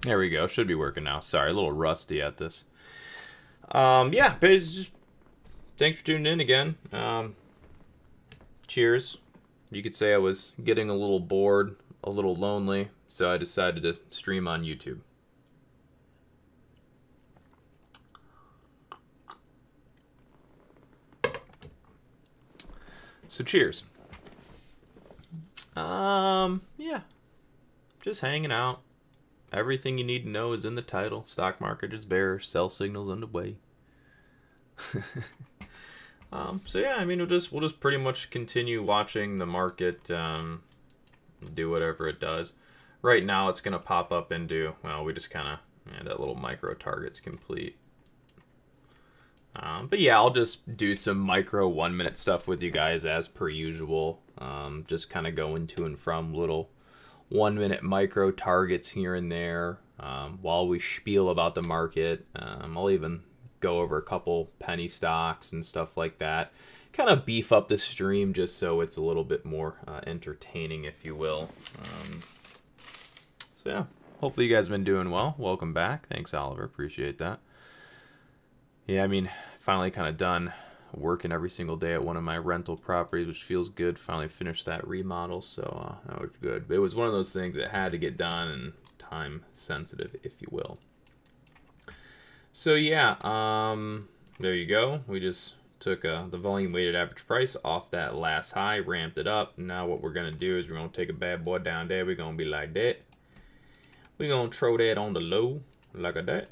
There we go. Should be working now. Sorry, a little rusty at this. Yeah, but just thanks for tuning in again. Cheers. You could say I was getting a little bored, a little lonely, so I decided to stream on YouTube. So cheers. Yeah. Just hanging out. Everything you need to know is in the title. Stock market is bearish. Sell signals underway. So yeah, I mean, we'll just pretty much continue watching the market do whatever it does. Right now, it's gonna pop up into, well, we just kind of, that little micro target's complete. But yeah, I'll just do some micro 1 minute stuff with you guys as per usual. Just kind of going to and from little 1 minute micro targets here and there while we spiel about the market. I'll even go over a couple penny stocks and stuff like that. Kind of beef up the stream just so it's a little bit more entertaining, if you will. So yeah, hopefully you guys have been doing well. Welcome back. Thanks, Oliver. Appreciate that. Yeah, I mean, finally kind of done working every single day at one of my rental properties, which feels good. Finally finished that remodel, so that was good. But it was one of those things that had to get done and time sensitive, if you will. So yeah, there you go. We just took the volume weighted average price off that last high, ramped it up. Now what we're going to do is we're going to take a bad boy down there. We're going to be like that. We're going to throw that on the low, like that.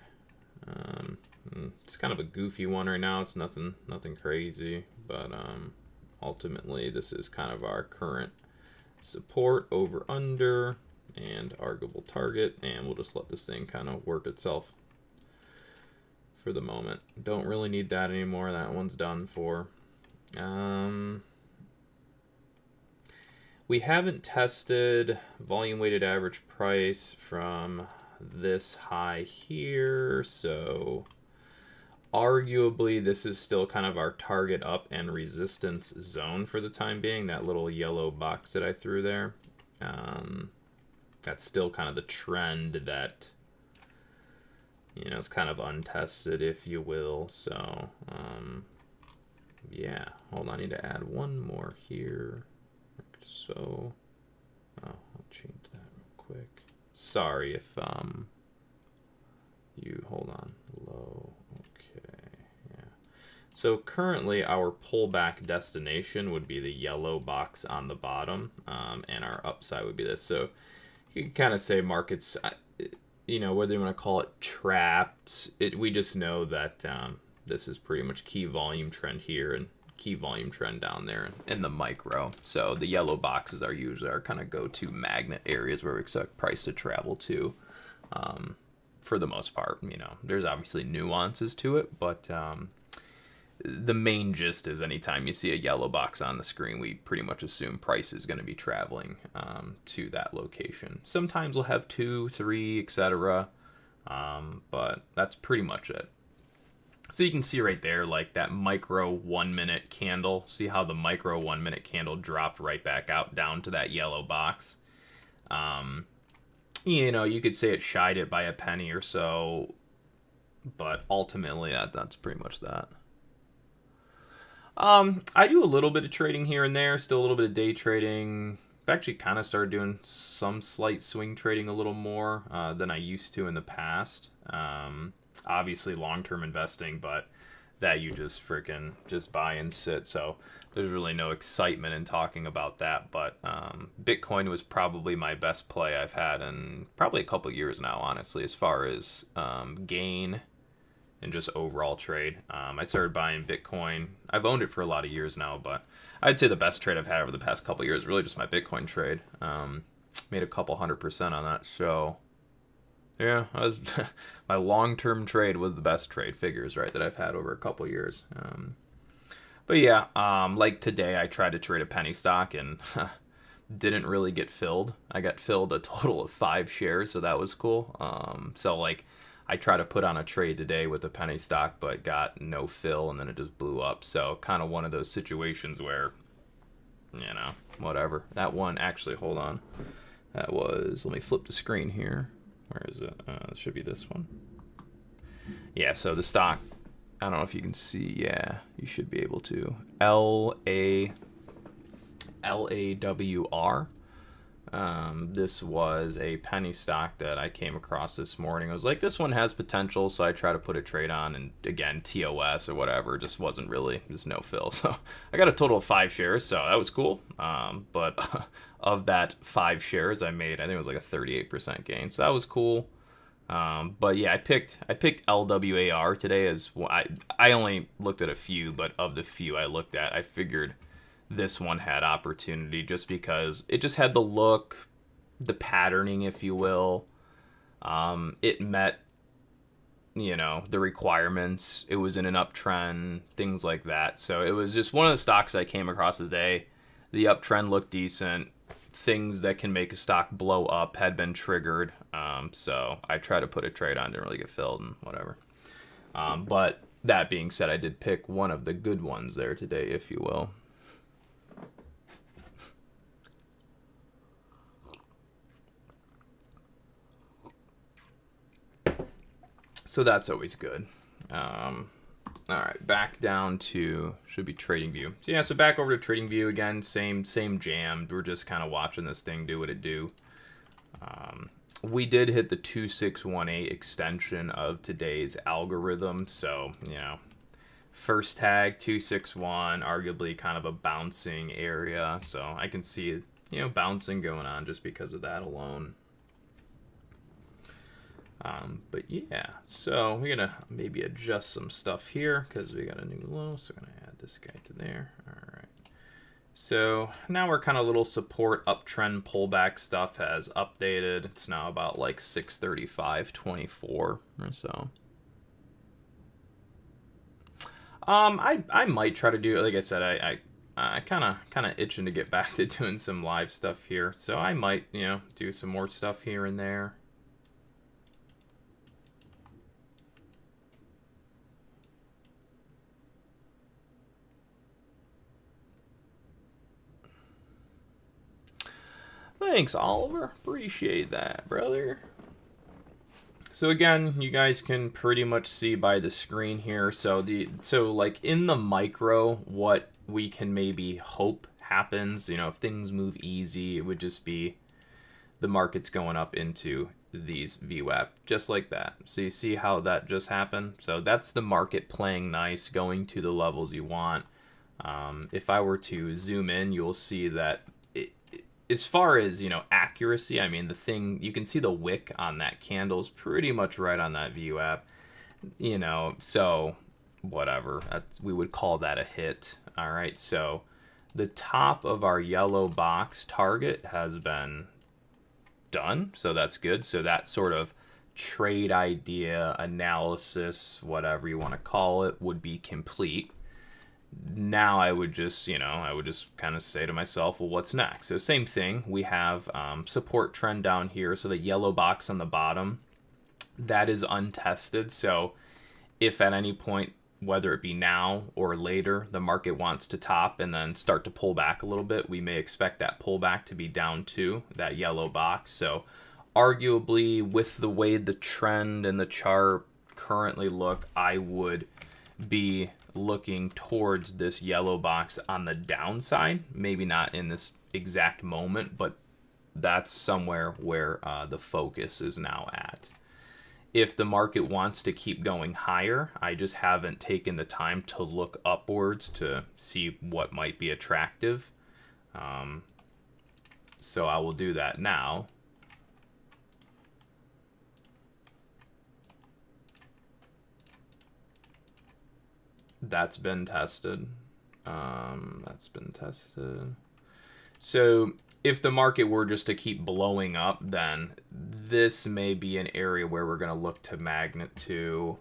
It's kind of a goofy one right now. It's nothing crazy, but ultimately this is kind of our current support over under and arguable target, and we'll just let this thing kind of work itself for the moment. Don't really need that anymore. That one's done for. We haven't tested volume weighted average price from this high here, so arguably this is still kind of our target up and resistance zone for the time being. That little yellow box that I threw there, that's still kind of the trend that, you know, it's kind of untested, if you will. So yeah, hold on, I need to add one more here, like so. I'll change that real quick. Sorry if you hold on, low. So currently our pullback destination would be the yellow box on the bottom, and our upside would be this. So you can kind of say markets, you know, whether you want to call it trapped, we just know that this is pretty much key volume trend here and key volume trend down there in the micro. So the yellow boxes are usually our kind of go-to magnet areas where we expect price to travel to. For the most part, you know, there's obviously nuances to it, but the main gist is anytime you see a yellow box on the screen, we pretty much assume price is going to be traveling to that location. Sometimes we'll have 2, 3, etc., but that's pretty much it. So you can see right there, like that micro 1 minute candle. See how the micro 1 minute candle dropped right back out down to that yellow box. You know, you could say it shied it by a penny or so, but ultimately that's pretty much that. I do a little bit of trading here and there, still a little bit of day trading. I've actually kind of started doing some slight swing trading a little more than I used to in the past. Obviously long-term investing, but that you just buy and sit. So there's really no excitement in talking about that. But Bitcoin was probably my best play I've had in probably a couple years now, honestly, as far as gain and just overall trade. I started buying Bitcoin. I've owned it for a lot of years now, but I'd say the best trade I've had over the past couple of years is really just my Bitcoin trade. Made a couple 100% on that. So yeah, my long-term trade was the best trade figures, right, that I've had over a couple of years. But yeah, like today I tried to trade a penny stock and didn't really get filled. I got filled a total of 5 shares, so that was cool. So like I tried to put on a trade today with a penny stock, but got no fill, and then it just blew up. So kind of one of those situations where, you know, whatever. That one, actually, hold on. That was, let me flip the screen here. Where is it? It should be this one. Yeah, so the stock, I don't know if you can see. Yeah, you should be able to. LAWR. This was a penny stock that I came across this morning. I was like, this one has potential, so I try to put a trade on, and again, TOS or whatever, just wasn't really, just no fill. So I got a total of 5 shares, so that was cool. But of that 5 shares I made, I think it was like a 38% gain, so that was cool. But yeah, I picked LWAR today as I only looked at a few, but of the few I looked at, I figured this one had opportunity just because it just had the look, the patterning, if you will. It met, the requirements. It was in an uptrend, things like that. So it was just one of the stocks I came across today. The uptrend looked decent. Things that can make a stock blow up had been triggered. So I tried to put a trade on, didn't really get filled and whatever. But that being said, I did pick one of the good ones there today, if you will. So that's always good. All right, back down to, should be TradingView. So yeah, so back over to TradingView again, same jam. We're just kind of watching this thing do what it do. We did hit the 2618 extension of today's algorithm. So, first tag 261, arguably kind of a bouncing area. So I can see, bouncing going on just because of that alone. But yeah, so we're gonna maybe adjust some stuff here because we got a new low, so we're gonna add this guy to there. All right, so now we're kind of little support uptrend pullback stuff has updated. It's now about like 635.24 or so. I might try to do, like I said, I kind of itching to get back to doing some live stuff here, so I might do some more stuff here and there. Thanks, Oliver. Appreciate that, brother. So again, you guys can pretty much see by the screen here. So like in the micro, what we can maybe hope happens, if things move easy, it would just be the market's going up into these VWAP, just like that. So you see how that just happened? So that's the market playing nice, going to the levels you want. If I were to zoom in, you'll see that as far as, accuracy, I mean, the thing, you can see the wick on that candle is pretty much right on that VWAP, so whatever, we would call that a hit. All right, so the top of our yellow box target has been done, so that's good. So that sort of trade idea, analysis, whatever you want to call it, would be complete. Now I would just, kind of say to myself, well, what's next? So same thing, we have support trend down here. So the yellow box on the bottom, that is untested. So if at any point, whether it be now or later, the market wants to top and then start to pull back a little bit, we may expect that pullback to be down to that yellow box. So arguably, with the way the trend and the chart currently look, I would be looking towards this yellow box on the downside. Maybe not in this exact moment, but that's somewhere where the focus is now at. If the market wants to keep going higher, I just haven't taken the time to look upwards to see what might be attractive. So I will do that now. That's been tested. That's been tested. So if the market were just to keep blowing up, then this may be an area where we're going to look to magnet to.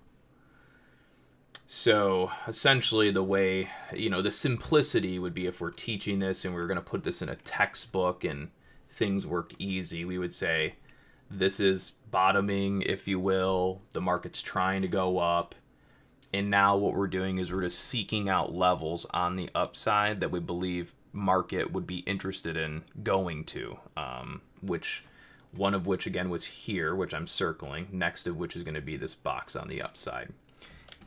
So essentially the way, the simplicity would be if we're teaching this and we were going to put this in a textbook and things worked easy, we would say this is bottoming, if you will. The market's trying to go up. And now what we're doing is we're just seeking out levels on the upside that we believe market would be interested in going to, which one of which again was here, which I'm circling, next of which is going to be this box on the upside.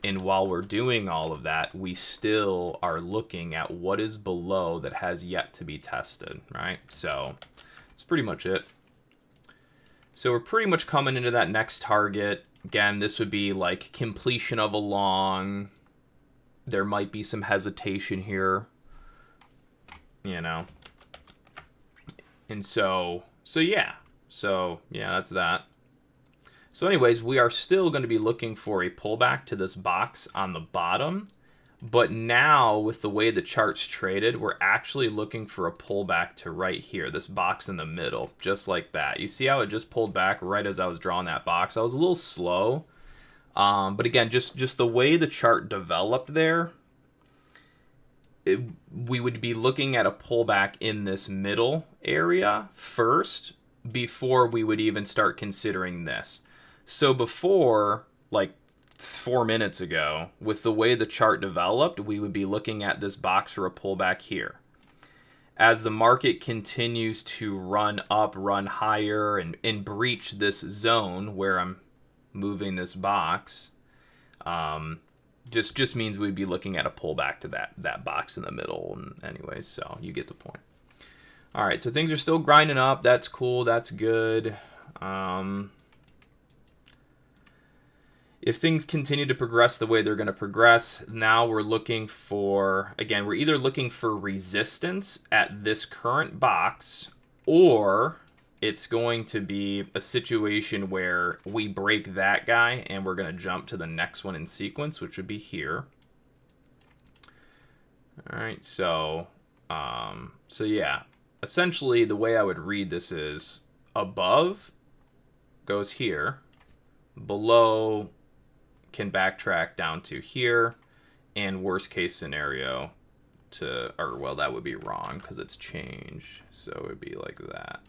And while we're doing all of that, we still are looking at what is below that has yet to be tested, right? So that's pretty much it. So we're pretty much coming into that next target. Again, this would be like completion of a long. There might be some hesitation here, you know. And so yeah, that's that. So anyways, we are still going to be looking for a pullback to this box on the bottom. But now, with the way the chart's traded, we're actually looking for a pullback to right here, this box in the middle, just like that. You see how it just pulled back right as I was drawing that box? I was a little slow. But again, just the way the chart developed there, we would be looking at a pullback in this middle area first before we would even start considering this. So before, like 4 minutes ago, with the way the chart developed, we would be looking at this box for a pullback here. As the market continues to run up, run higher, and breach this zone where I'm moving this box, just means we'd be looking at a pullback to that box in the middle. And anyways, so you get the point. All right, so things are still grinding up. That's cool. That's good. If things continue to progress the way they're going to progress, now we're looking for, again, we're either looking for resistance at this current box, or it's going to be a situation where we break that guy and we're going to jump to the next one in sequence, which would be here. All right, so yeah, essentially the way I would read this is above goes here, below can backtrack down to here, and worst case scenario to, or well, that would be wrong because it's changed, so it would be like that.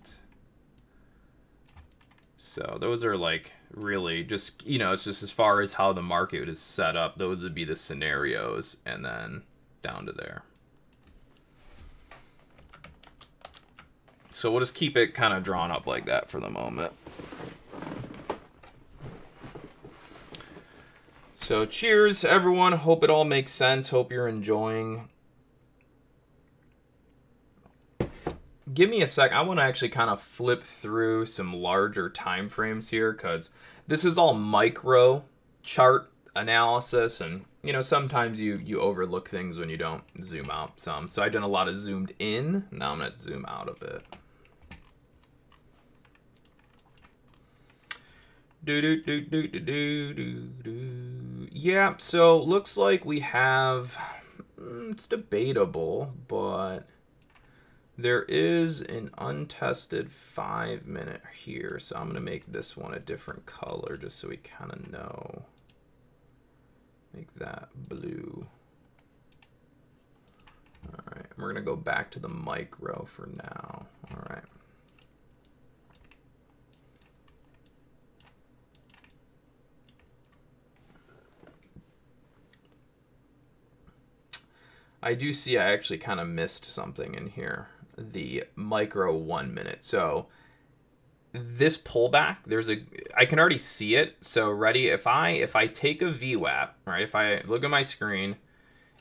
So those are like really just, you know, it's just as far as how the market is set up, those would be the scenarios, and then down to there. So we'll just keep it kind of drawn up like that for the moment. So cheers, everyone. Hope it all makes sense. Hope you're enjoying. Give me a sec. I want to actually kind of flip through some larger time frames here, because this is all micro chart analysis, and you know, sometimes you overlook things when you don't zoom out some. So I've done a lot of zoomed in. Now I'm going to zoom out a bit. Yeah, so looks like we have, it's debatable, but there is an untested 5-minute here. So I'm going to make this one a different color just so we kind of know. Make that blue. All right, we're going to go back to the micro for now. All right. I do see I actually kind of missed something in here. The micro 1 minute. So this pullback, I can already see it. So ready, if I take a VWAP, right? If I look at my screen,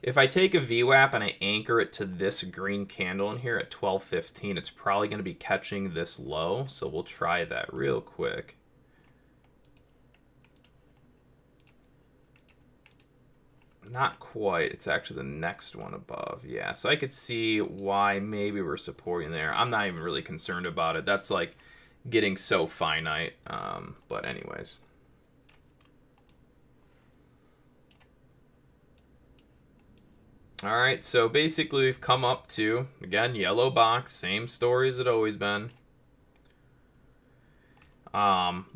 if I take a VWAP and I anchor it to this green candle in here at 12:15, it's probably going to be catching this low. So we'll try that real quick. Not quite. It's actually the next one above. Yeah, so I could see why maybe we're supporting there. I'm not even really concerned about it. That's like getting so finite. But anyways. All right, so basically we've come up to, again, yellow box. Same story as it always been.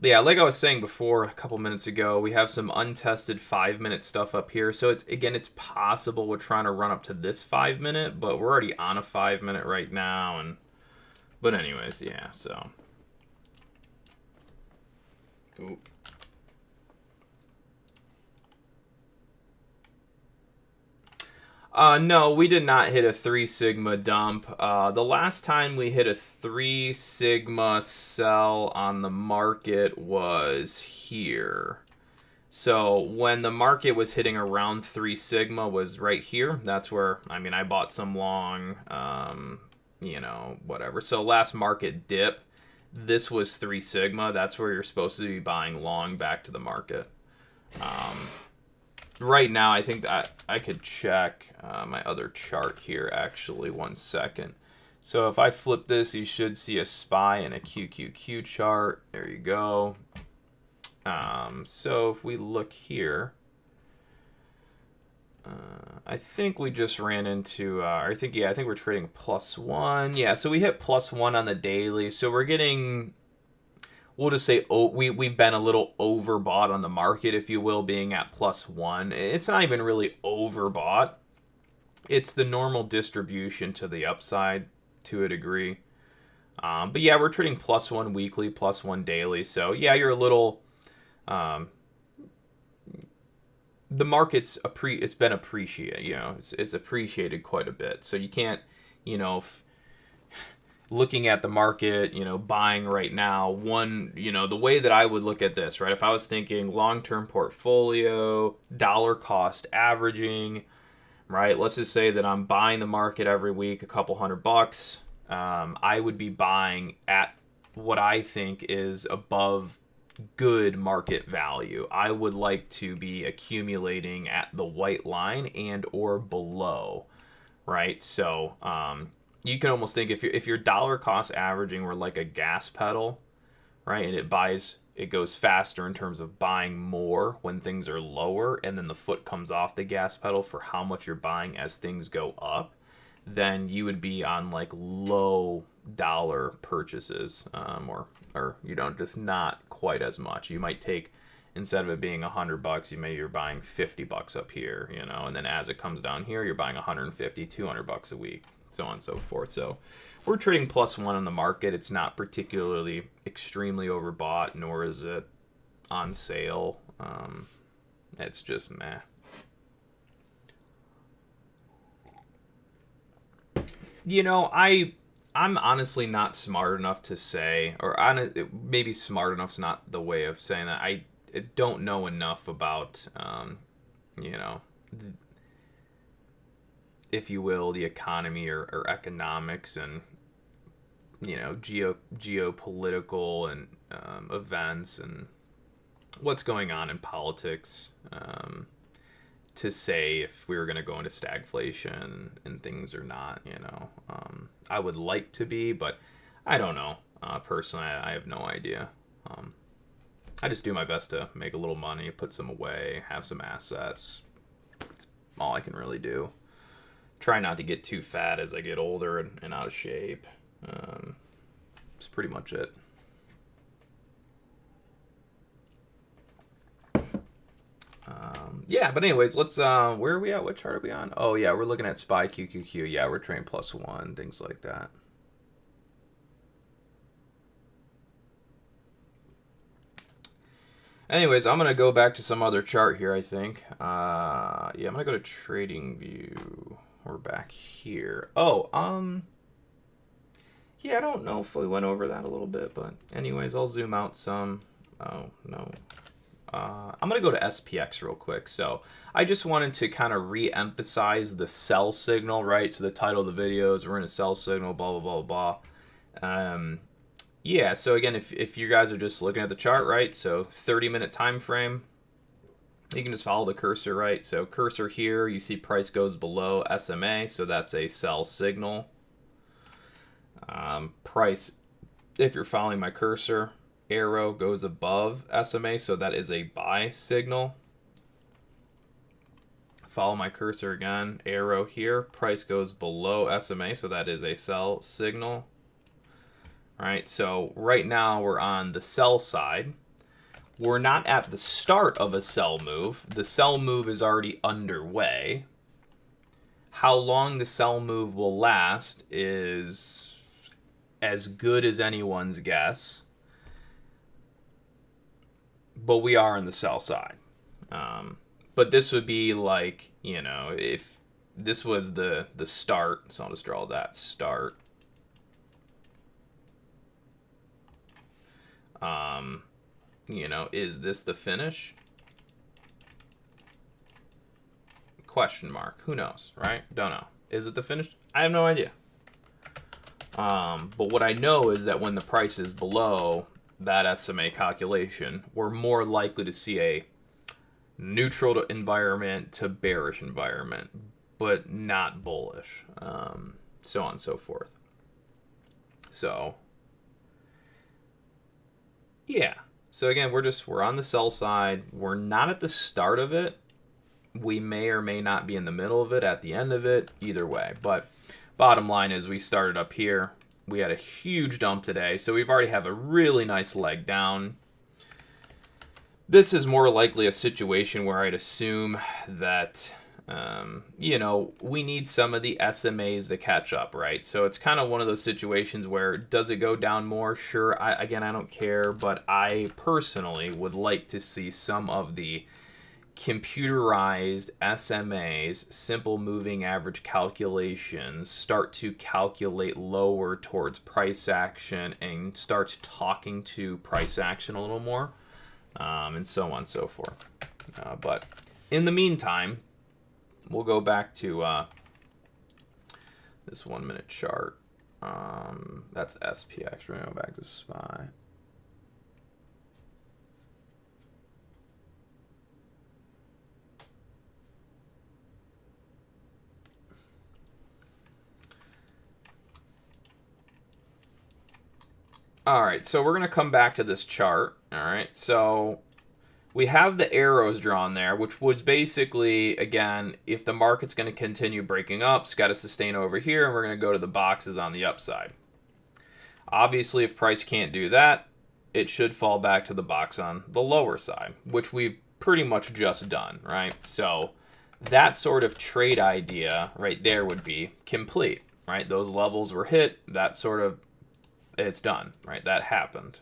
Yeah, like I was saying before a couple minutes ago, we have some untested 5-minute stuff up here. So it's possible we're trying to run up to this 5-minute, but we're already on a 5-minute right now. But anyways, yeah, so. Ooh. No, we did not hit a 3 sigma dump. The last time we hit a 3 sigma sell on the market was here. So when the market was hitting around 3 sigma was right here. That's where, I mean, I bought some long, whatever. So last market dip, this was 3 sigma. That's where you're supposed to be buying long back to the market. Right now, I think that I could check my other chart here, actually. 1 second. So if I flip this, you should see a SPY and a QQQ chart. There you go. So if we look here, I think we just ran into, I think we're trading +1. Yeah, so we hit +1 on the daily. So we're getting, we'll just say, we've been a little overbought on the market, if you will, being at +1. It's not even really overbought. It's the normal distribution to the upside to a degree. But yeah, we're trading +1 weekly, +1 daily. So yeah, you're a little... the market's it's been appreciated, it's appreciated quite a bit. So you can't, looking at the market, buying right now, the way that I would look at this, right? If I was thinking long-term portfolio, dollar cost averaging, right? Let's just say that I'm buying the market every week, a couple $100. I would be buying at what I think is above good market value. I would like to be accumulating at the white line and or below, right? So you can almost think if your dollar cost averaging were like a gas pedal, right, and it goes faster in terms of buying more when things are lower, and then the foot comes off the gas pedal for how much you're buying as things go up, then you would be on like low dollar purchases, or just not quite as much. You might take, instead of it being $100, you're buying $50 up here, and then as it comes down here, you're buying 150, $200 a week, so on and so forth. So we're trading +1 on the market. It's not particularly extremely overbought, nor is it on sale. It's just meh. I'm honestly not smart enough to say, or maybe smart enough's not the way of saying that. I don't know enough about, if you will, the economy or economics and, geopolitical and events and what's going on in politics, to say if we were going to go into stagflation and things or not. I would like to be, but I don't know. Personally, I have no idea. I just do my best to make a little money, put some away, have some assets. That's all I can really do. Try not to get too fat as I get older and out of shape. That's pretty much it. Yeah, but anyways, let's, where are we at? What chart are we on? Oh, yeah, we're looking at SPY QQQ. Yeah, we're trading +1, things like that. Anyways, I'm going to go back to some other chart here, I think. Yeah, I'm going to go to Trading View. We're back here. Oh, yeah, I don't know if we went over that a little bit, but anyways, I'll zoom out some. Oh, no. I'm going to go to SPX real quick. So I just wanted to kind of re-emphasize the sell signal, right? So the title of the video is we're in a sell signal, blah, blah, blah, blah. Yeah, so again, if you guys are just looking at the chart, right? So 30-minute time frame, you can just follow the cursor, right? So cursor here, you see price goes below SMA, so that's a sell signal. Price, if you're following my cursor, arrow goes above SMA, so that is a buy signal. Follow my cursor again, arrow here, price goes below SMA, so that is a sell signal. All right, so right now we're on the sell side. We're not at the start of a sell move. The sell move is already underway. How long the sell move will last is as good as anyone's guess. But we are on the sell side. But this would be like, if this was the start, so I'll just draw that start. You know, is this the finish? Question mark. Who knows, right? Don't know. Is it the finish? I have no idea. But what I know is that when the price is below that SMA calculation, we're more likely to see a neutral environment to bearish environment, but not bullish, so on and so forth. So yeah, so again, we're on the sell side. We're not at the start of it. We may or may not be in the middle of it, at the end of it, either way. But bottom line is we started up here. We had a huge dump today, so we've already have a really nice leg down. This is more likely a situation where I'd assume that, you know, we need some of the SMAs to catch up, right? So it's kind of one of those situations where, does it go down more? Sure. Again, I don't care, but I personally would like to see some of the computerized SMAs, simple moving average calculations, start to calculate lower towards price action and start talking to price action a little more. And so on and so forth. But in the meantime, we'll go back to this 1 minute chart. That's SPX. We're going to go back to SPY. All right, so we're going to come back to this chart. All right, so we have the arrows drawn there, which was basically, again, if the market's going to continue breaking up, it's got to sustain over here, and we're going to go to the boxes on the upside. Obviously, if price can't do that, it should fall back to the box on the lower side, which we've pretty much just done, right? So that sort of trade idea right there would be complete, right? Those levels were hit, that sort of, it's done, right? That happened.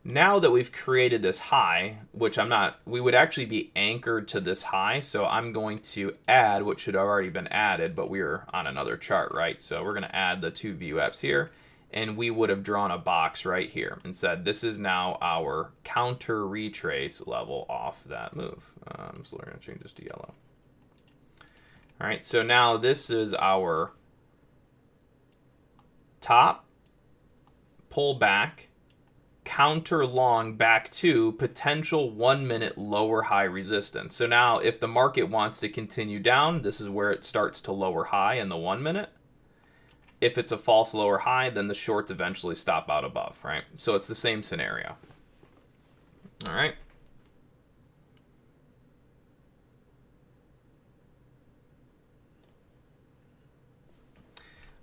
Now that we've created this high, which we would actually be anchored to this high, so I'm going to add what should have already been added, but we're on another chart, right? So we're going to add the two VWAPs here, and we would have drawn a box right here and said this is now our counter retrace level off that move. So we're going to change this to yellow. All right, so now this is our top, pull back, counter long back to potential 1 minute lower high resistance. So now if the market wants to continue down, this is where it starts to lower high in the 1 minute. If it's a false lower high, then the shorts eventually stop out above, right? So it's the same scenario. All right.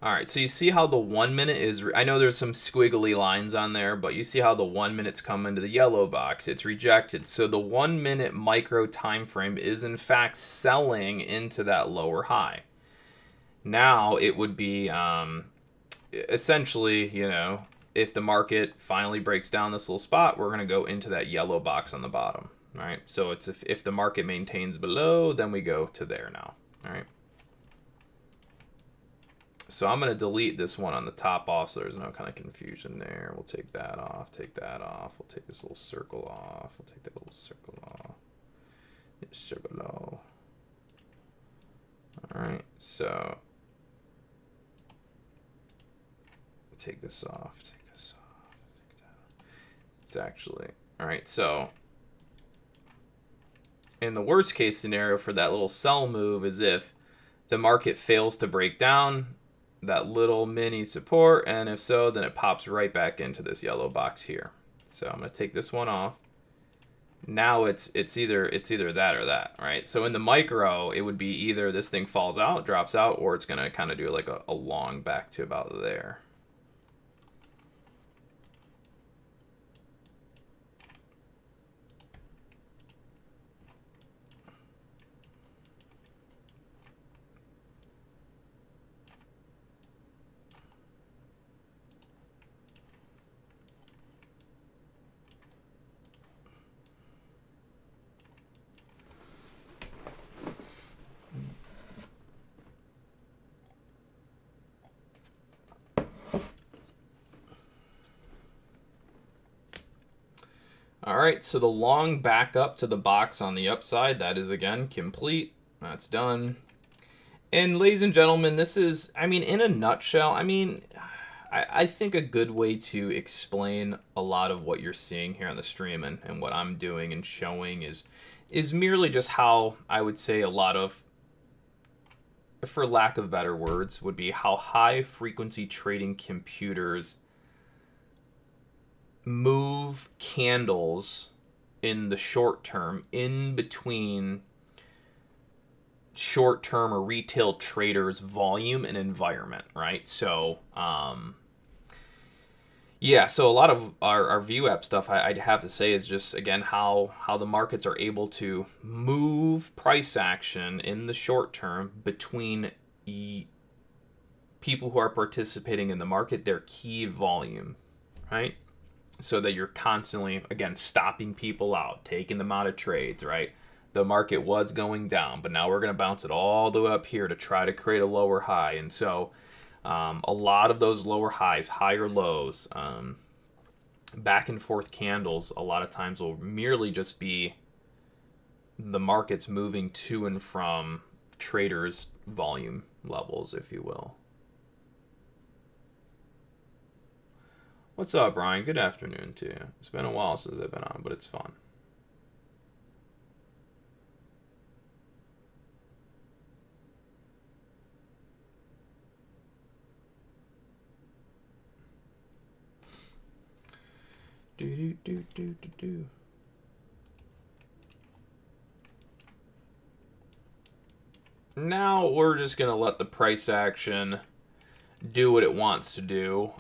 All right, so you see how the 1 minute is, I know there's some squiggly lines on there, but you see how the 1 minute's come into the yellow box. It's rejected. So the 1 minute micro time frame is in fact selling into that lower high. Now it would be essentially, you know, if the market finally breaks down this little spot, we're going to go into that yellow box on the bottom. All right, so it's if the market maintains below, then we go to there now. All right. So I'm going to delete this one on the top off so there's no kind of confusion there. We'll take that off, take that off. We'll take this little circle off. We'll take that little circle off. Circle off. All right, so take this off, take this off, take that off. It's actually, all right, so in the worst case scenario for that little sell move is if the market fails to break down that little mini support, and if so, then it pops right back into this yellow box here. So I'm going to take this one off. Now it's either that or that, right? So in the micro, it would be either this thing falls out, drops out, or it's going to kind of do like a long back to about there. right, so the long back up to the box on the upside, that is again complete. That's done. And ladies and gentlemen, this is, I mean, in a nutshell, I mean, I think a good way to explain a lot of what you're seeing here on the stream and what I'm doing and showing is merely just how I would say a lot of, for lack of better words, would be how high frequency trading computers move candles in the short term in between short-term or retail traders volume and environment, right? So yeah, so a lot of our VWAP stuff I'd have to say is just again how the markets are able to move price action in the short term between people who are participating in the market, their key volume, right? So that you're constantly again stopping people out, taking them out of trades, right? The market was going down, but now we're going to bounce it all the way up here to try to create a lower high. And so a lot of those lower highs, higher lows, back and forth candles, a lot of times will merely just be the markets moving to and from traders' volume levels, if you will. What's up, Brian? Good afternoon to you. It's been a while since I've been on, but it's fun. Do. Now we're just going to let the price action do what it wants to do.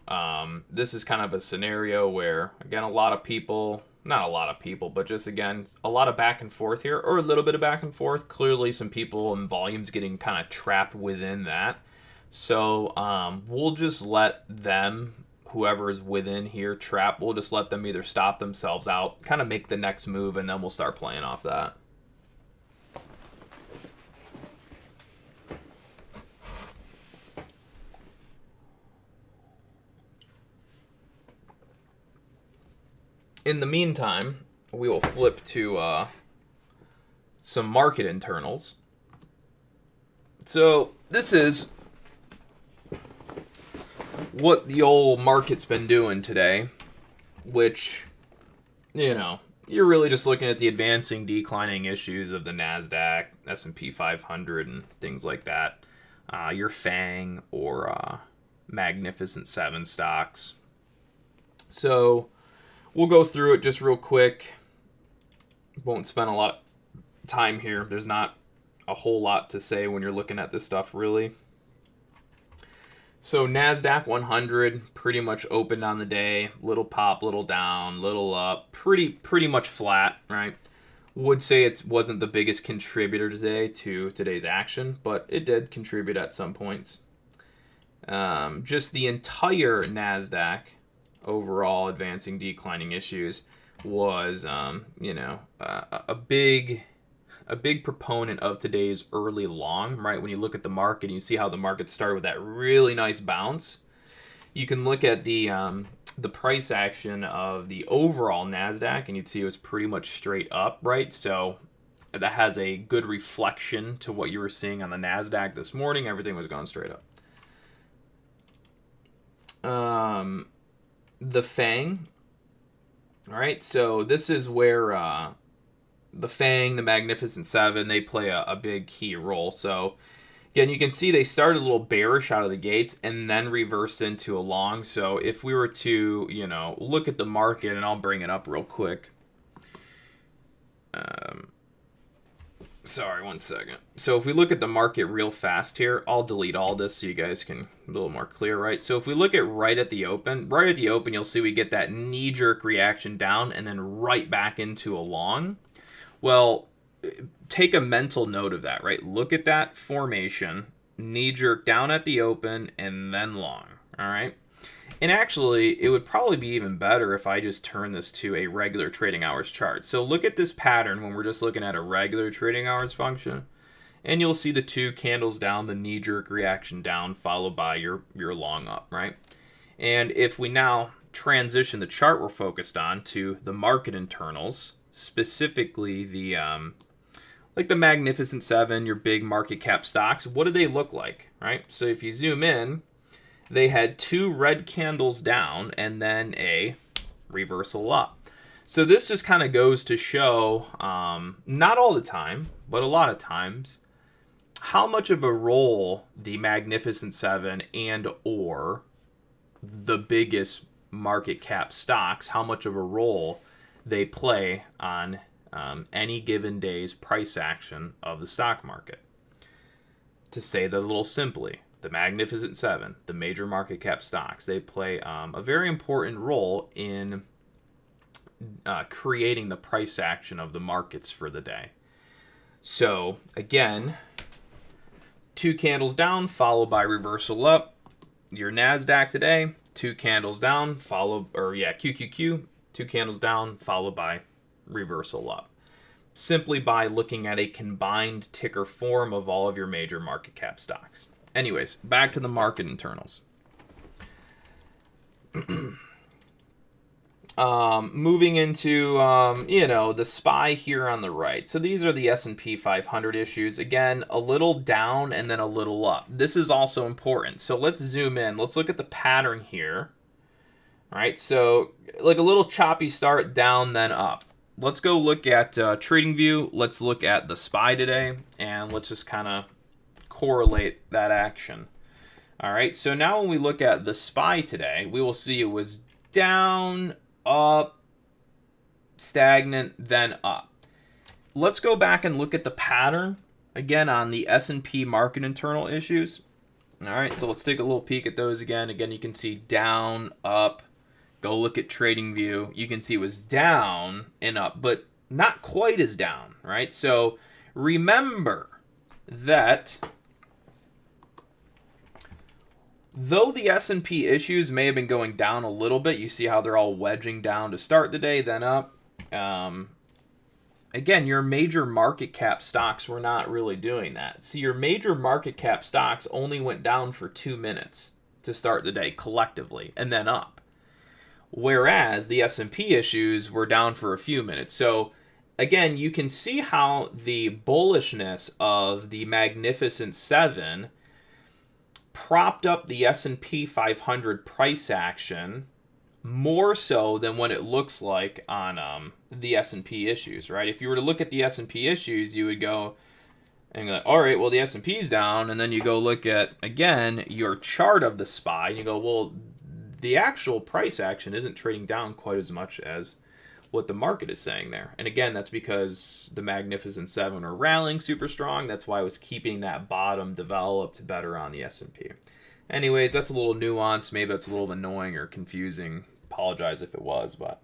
This is kind of a scenario where, again, a lot of people, not a lot of people, but just, again, a lot of back and forth here, or a little bit of back and forth. Clearly some people and volumes getting kind of trapped within that. So we'll just let them, whoever is within here trapped, we'll just let them either stop themselves out, kind of make the next move, and then we'll start playing off that. In the meantime, we will flip to some market internals. So this is what the old market's been doing today, which, you know, you're really just looking at the advancing, declining issues of the NASDAQ, S&P 500, and things like that. Your FANG or Magnificent 7 stocks. So we'll go through it just real quick. Won't spend a lot of time here. There's not a whole lot to say when you're looking at this stuff, really. So NASDAQ 100 pretty much opened on the day. Little pop, little down, little up. Pretty much flat, right? Would say it wasn't the biggest contributor today to today's action, but it did contribute at some points. Just the entire NASDAQ overall advancing, declining issues was, a big proponent of today's early long, right? When you look at the market and you see how the market started with that really nice bounce, you can look at the price action of the overall NASDAQ and you'd see it was pretty much straight up, right? So that has a good reflection to what you were seeing on the NASDAQ this morning. Everything was going straight up. The FANG, all right? So this is where the FANG, the Magnificent 7, they play a big key role. So again, you can see they started a little bearish out of the gates and then reversed into a long. So if we were to, look at the market, and I'll bring it up real quick. Sorry, one second. So if we look at the market real fast here, I'll delete all this so you guys can a little more clear, right? So if we look at right at the open, you'll see we get that knee-jerk reaction down and then right back into a long. Well, take a mental note of that, right? Look at that formation, knee-jerk down at the open, and then long, all right? And actually, it would probably be even better if I just turn this to a regular trading hours chart. So look at this pattern when we're just looking at a regular trading hours function, and you'll see the two candles down, the knee-jerk reaction down, followed by your long up, right? And if we now transition the chart we're focused on to the market internals, specifically the like the Magnificent Seven, your big market cap stocks. What do they look like, right? So if you zoom in, they had 2 red candles down and then a reversal up. So this just kind of goes to show, not all the time, but a lot of times, how much of a role the Magnificent Seven and or the biggest market cap stocks, how much of a role they play on any given day's price action of the stock market. To say that a little simply, the Magnificent Seven, the major market cap stocks, they play a very important role in creating the price action of the markets for the day. So again, 2 candles down followed by reversal up. Your NASDAQ today, 2 candles down QQQ, 2 candles down followed by reversal up. Simply by looking at a combined ticker form of all of your major market cap stocks. Anyways, back to the market internals. Moving into, the SPY here on the right. So these are the S&P 500 issues. Again, a little down and then a little up. This is also important. So let's zoom in. Let's look at the pattern here. All right, so like a little choppy start, down, then up. Let's go look at TradingView. Let's look at the SPY today, and let's just kind of correlate that action. All right, so now when we look at the SPY today, we will see it was down, up, stagnant, then up. Let's go back and look at the pattern again on the S&P market internal issues. All right, so let's take a little peek at those again. Again, you can see down, up. Go look at TradingView. You can see it was down and up, but not quite as down, right? So remember that though the S&P issues may have been going down a little bit, you see how they're all wedging down to start the day, then up. Again, your major market cap stocks were not really doing that. See, your major market cap stocks only went down for 2 minutes to start the day collectively, and then up. Whereas the S&P issues were down for a few minutes. So again, you can see how the bullishness of the Magnificent Seven propped up the S&P 500 price action more so than what it looks like on the S&P issues, right? If you were to look at the S&P issues, you would go and you're like, all right, well, the S&P's down, and then you go look at, again, your chart of the SPY, and you go, well, the actual price action isn't trading down quite as much as what the market is saying there. And again, that's because the Magnificent Seven are rallying super strong. That's why it was keeping that bottom developed better on the S&P. Anyways, that's a little nuanced. Maybe that's a little annoying or confusing. Apologize if it was, but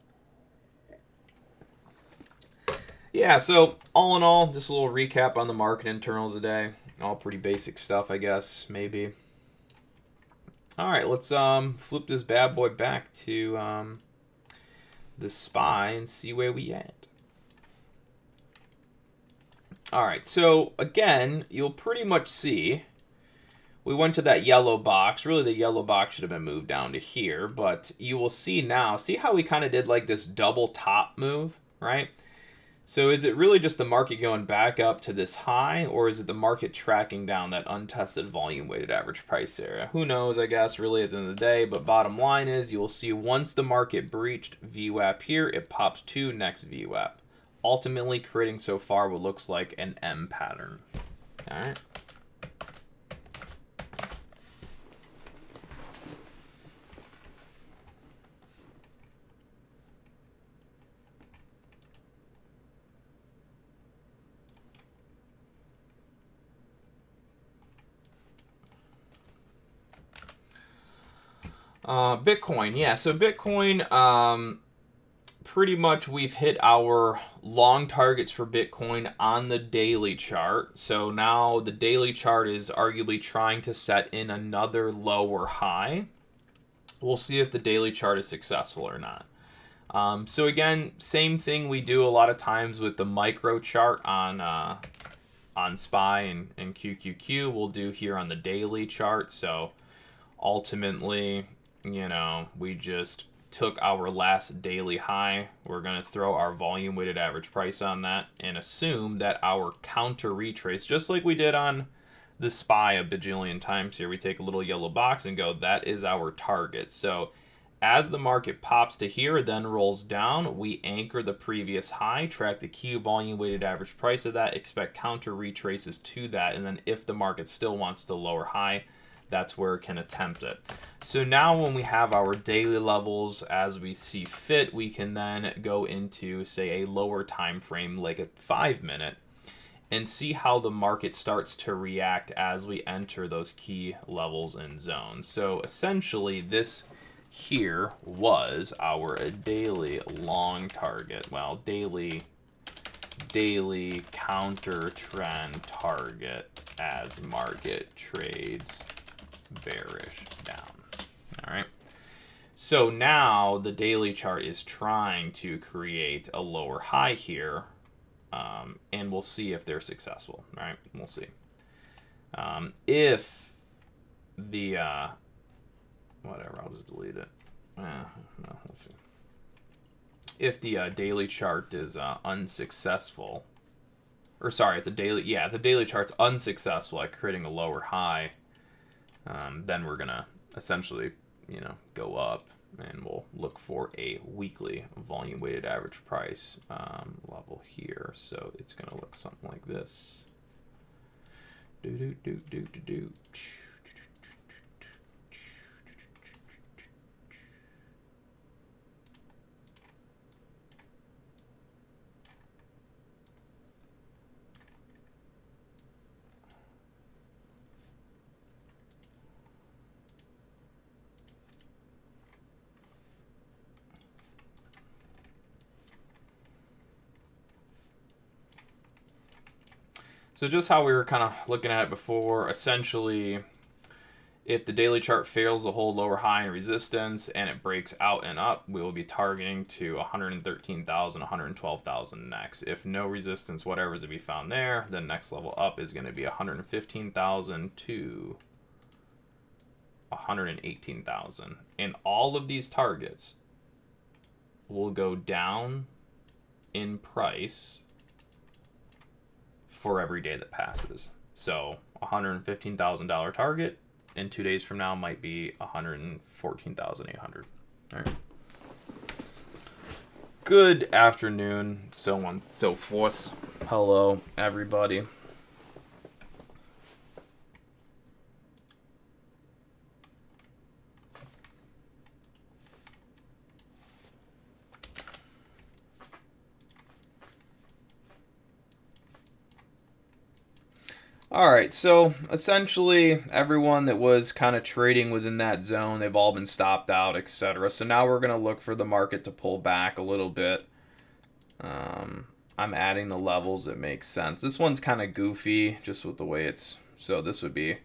yeah, so all in all, just a little recap on the market internals today. All pretty basic stuff, I guess, maybe. All right, let's flip this bad boy back to the SPY and see where we at. All right, so again, you'll pretty much see we went to that yellow box. Really, the yellow box should have been moved down to here, but you will see now, see how we kind of did like this double top move, right? So is it really just the market going back up to this high, or is it the market tracking down that untested volume weighted average price area? Who knows, I guess, really at the end of the day, but bottom line is you will see once the market breached VWAP here, it pops to next VWAP, ultimately creating so far what looks like an M pattern. All right. Bitcoin, yeah. So Bitcoin, pretty much we've hit our long targets for Bitcoin on the daily chart. So now the daily chart is arguably trying to set in another lower high. We'll see if the daily chart is successful or not. So again, same thing we do a lot of times with the micro chart on SPY and QQQ. We'll do here on the daily chart. So ultimately, you know, we just took our last daily high. We're going to throw our volume weighted average price on that and assume that our counter retrace, just like we did on the SPY a bajillion times here, we take a little yellow box and go, that is our target. So as the market pops to here, then rolls down, we anchor the previous high, track the key volume weighted average price of that, expect counter retraces to that, and then if the market still wants to lower high, that's where it can attempt it. So now when we have our daily levels as we see fit, we can then go into, say, a lower time frame like a 5-minute and see how the market starts to react as we enter those key levels and zones. So essentially this here was our daily long target. Well, daily counter trend target as market trades bearish down. All right. So now the daily chart is trying to create a lower high here, and we'll see if they're successful. All right, we'll see. If the whatever, I'll just delete it. No, let's see. If the daily chart is unsuccessful, or sorry, if the daily chart's unsuccessful at creating a lower high, then we're gonna essentially, go up, and we'll look for a weekly volume weighted average price level here. So it's gonna look something like this. So just how we were kind of looking at it before, essentially, if the daily chart fails to hold lower high and resistance and it breaks out and up, we will be targeting to 113,000, 112,000 next. If no resistance, whatever is to be found there, then next level up is going to be 115,000 to 118,000. And all of these targets will go down in price for every day that passes. So $115,000 target in 2 days from now might be 114,800. All right. Good afternoon, so on and so forth. Hello, everybody. All right, so essentially everyone that was kind of trading within that zone, they've all been stopped out, etc. So now we're going to look for the market to pull back a little bit. I'm adding the levels that make sense. This one's kind of goofy just with the way it's, so this would be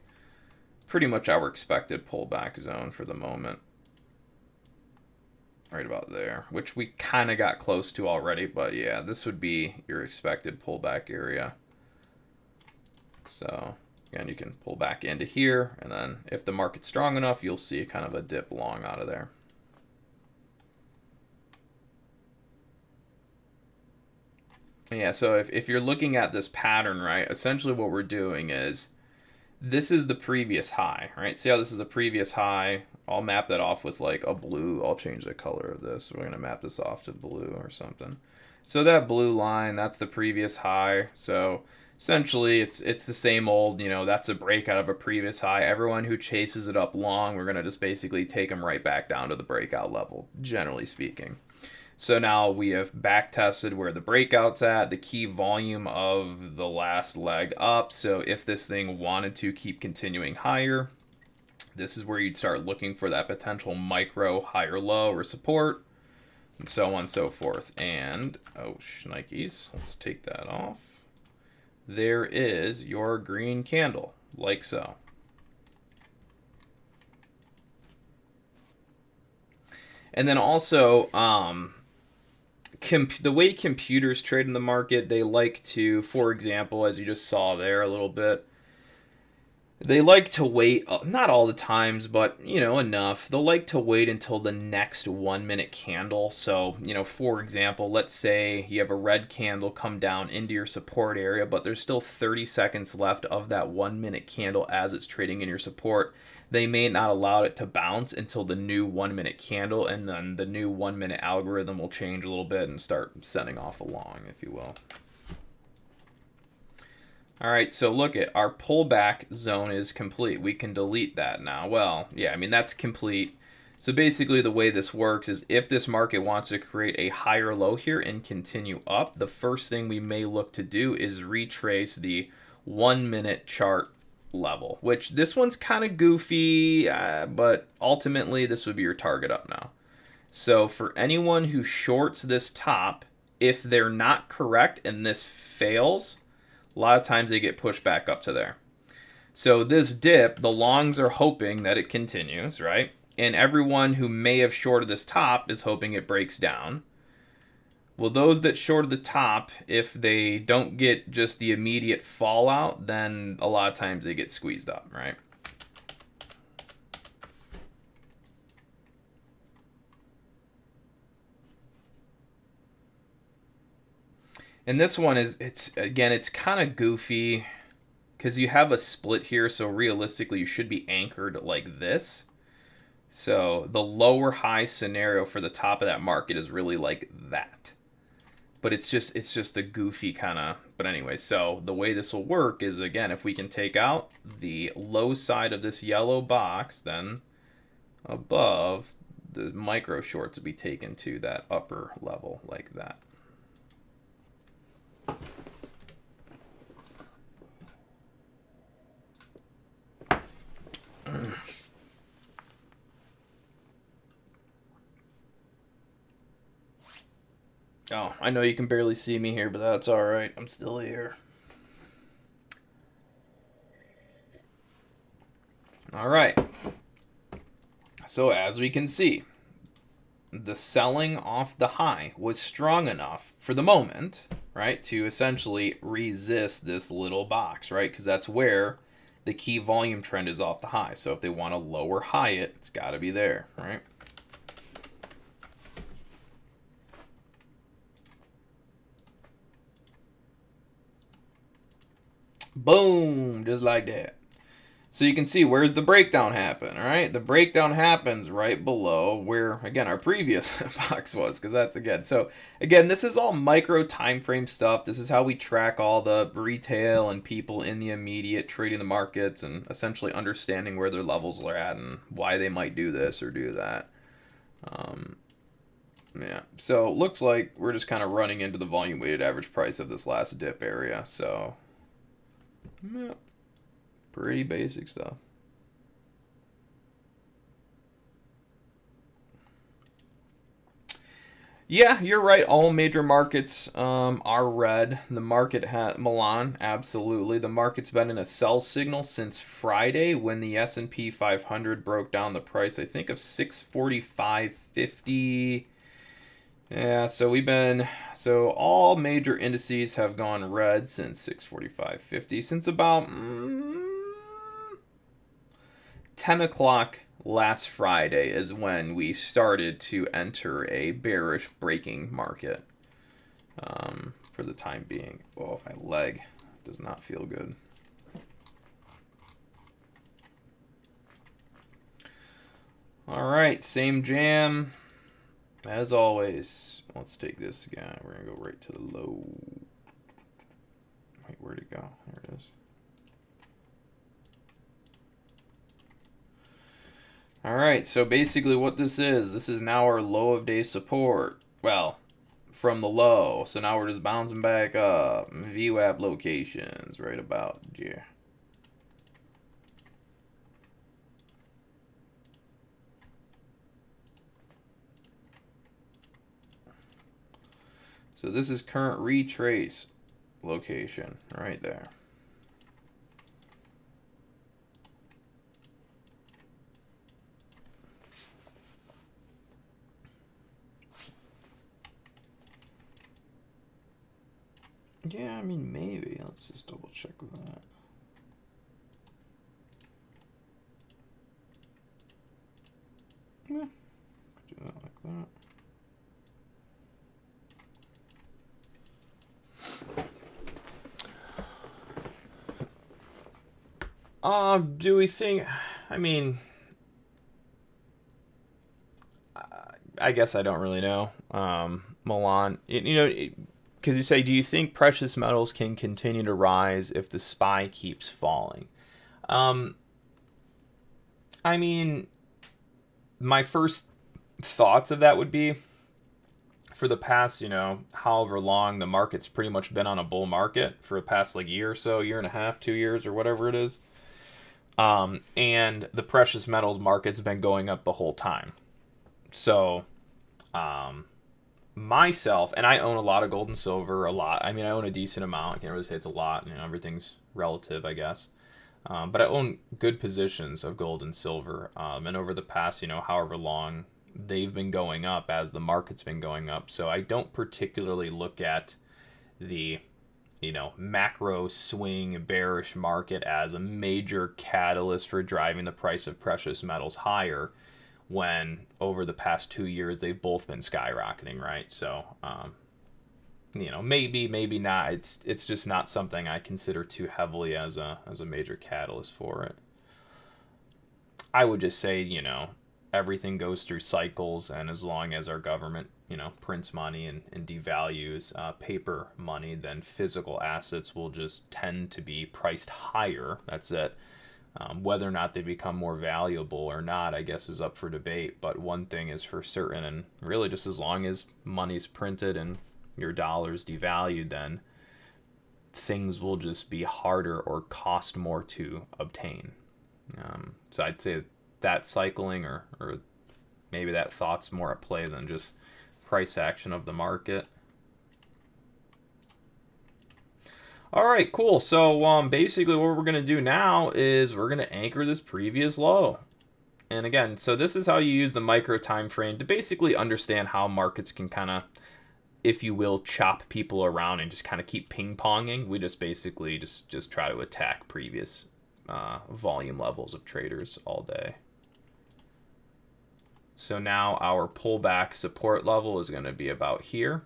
pretty much our expected pullback zone for the moment. Right about there, which we kind of got close to already, but yeah, this would be your expected pullback area. So again, you can pull back into here, and then if the market's strong enough, you'll see kind of a dip long out of there. Yeah, so if you're looking at this pattern, right, essentially what we're doing is this is the previous high, right? See how this is a previous high? I'll map that off with like a blue. I'll change the color of this. We're going to map this off to blue or something. So that blue line, that's the previous high. So essentially, it's the same old, that's a breakout of a previous high. Everyone who chases it up long, we're going to just basically take them right back down to the breakout level, generally speaking. So now we have back tested where the breakout's at, the key volume of the last leg up. So if this thing wanted to keep continuing higher, this is where you'd start looking for that potential micro higher low or support, and so on and so forth. And, oh, Nikes, let's take that off. There is your green candle, like so. And then also, the way computers trade in the market, they like to, for example, as you just saw there a little bit, They like to wait, not all the times, but you know, enough. They'll like to wait until the next 1 minute candle. So, you know, for example, let's say you have a red candle come down into your support area, but there's still 30 seconds left of that 1 minute candle as it's trading in your support. They may not allow it to bounce until the new 1 minute candle, and then the new 1 minute algorithm will change a little bit and start sending off along, if you will. All right, so look at our pullback zone is complete. We can delete that now. Well, yeah, I mean, that's complete. So basically the way this works is if this market wants to create a higher low here and continue up, the first thing we may look to do is retrace the 1 minute chart level, which this one's kind of goofy, but ultimately this would be your target up now. So for anyone who shorts this top, if they're not correct and this fails, a lot of times they get pushed back up to there. So this dip, the longs are hoping that it continues, right? And everyone who may have shorted this top is hoping it breaks down. Well, those that shorted the top, if they don't get just the immediate fallout, then a lot of times they get squeezed up, right? And this one is, it's kind of goofy because you have a split here, so realistically you should be anchored like this. So the lower high scenario for the top of that market is really like that. But it's just a goofy kind of, but anyway, so the way this will work is, again, if we can take out the low side of this yellow box, then above, the micro shorts will be taken to that upper level like that. Oh, I know you can barely see me here, but that's all right. I'm still here. All right. So as we can see, the selling off the high was strong enough for the moment, right, to essentially resist this little box, right? Because that's where the key volume trend is off the high. So if they want to lower high it, it's got to be there, right? Boom, just like that. So you can see, where's the breakdown happen, all right? The breakdown happens right below where, again, our previous box was, because that's, again, so again, this is all micro time frame stuff. This is how we track all the retail and people in the immediate trading the markets and essentially understanding where their levels are at and why they might do this or do that. Yeah, so looks like we're just kind of running into the volume weighted average price of this last dip area. So, yeah, pretty basic stuff. Yeah, you're right. All major markets are red. The market Milan, absolutely. The market's been in a sell signal since Friday when the S&P 500 broke down the price, I think, of 645.50. Yeah, so all major indices have gone red since 645.50, since about 10 o'clock last Friday is when we started to enter a bearish breaking market for the time being. Oh, my leg does not feel good. All right, same jam. As always, let's take this guy. We're going to go right to the low. Wait, where'd it go? There it is. All right, so basically what this is now our low of day support. Well, from the low. So now we're just bouncing back up. VWAP locations right about here. So this is current retrace location right there. Yeah, I mean, maybe. Let's just double check that. Do we think? I mean, I guess I don't really know. Milan, because you say, do you think precious metals can continue to rise if the SPY keeps falling? Um, I mean, my first thoughts of that would be for the past, however long the market's pretty much been on a bull market for the past like year or so, year and a half, 2 years, or whatever it is. And the precious metals market's been going up the whole time. So, um, myself, and I own a lot of gold and silver, a lot. I mean, I own a decent amount. I can't really say it's a lot. Everything's relative, I guess. But I own good positions of gold and silver. And over the past, however long, they've been going up as the market's been going up. So I don't particularly look at the, macro swing bearish market as a major catalyst for driving the price of precious metals higher when over the past 2 years they've both been skyrocketing, right? So, maybe not. It's just not something I consider too heavily as a major catalyst for it. I would just say, everything goes through cycles, and as long as our government, prints money and devalues paper money, then physical assets will just tend to be priced higher. That's it. Whether or not they become more valuable or not, I guess, is up for debate. But one thing is for certain, and really just as long as money's printed and your dollar's devalued, then things will just be harder or cost more to obtain. So I'd say that cycling or maybe that thought's more at play than just price action of the market. All right, cool. So basically what we're going to do now is we're going to anchor this previous low. And again, so this is how you use the micro time frame to basically understand how markets can kind of, if you will, chop people around and just kind of keep ping-ponging. We just basically just try to attack previous volume levels of traders all day. So now our pullback support level is going to be about here,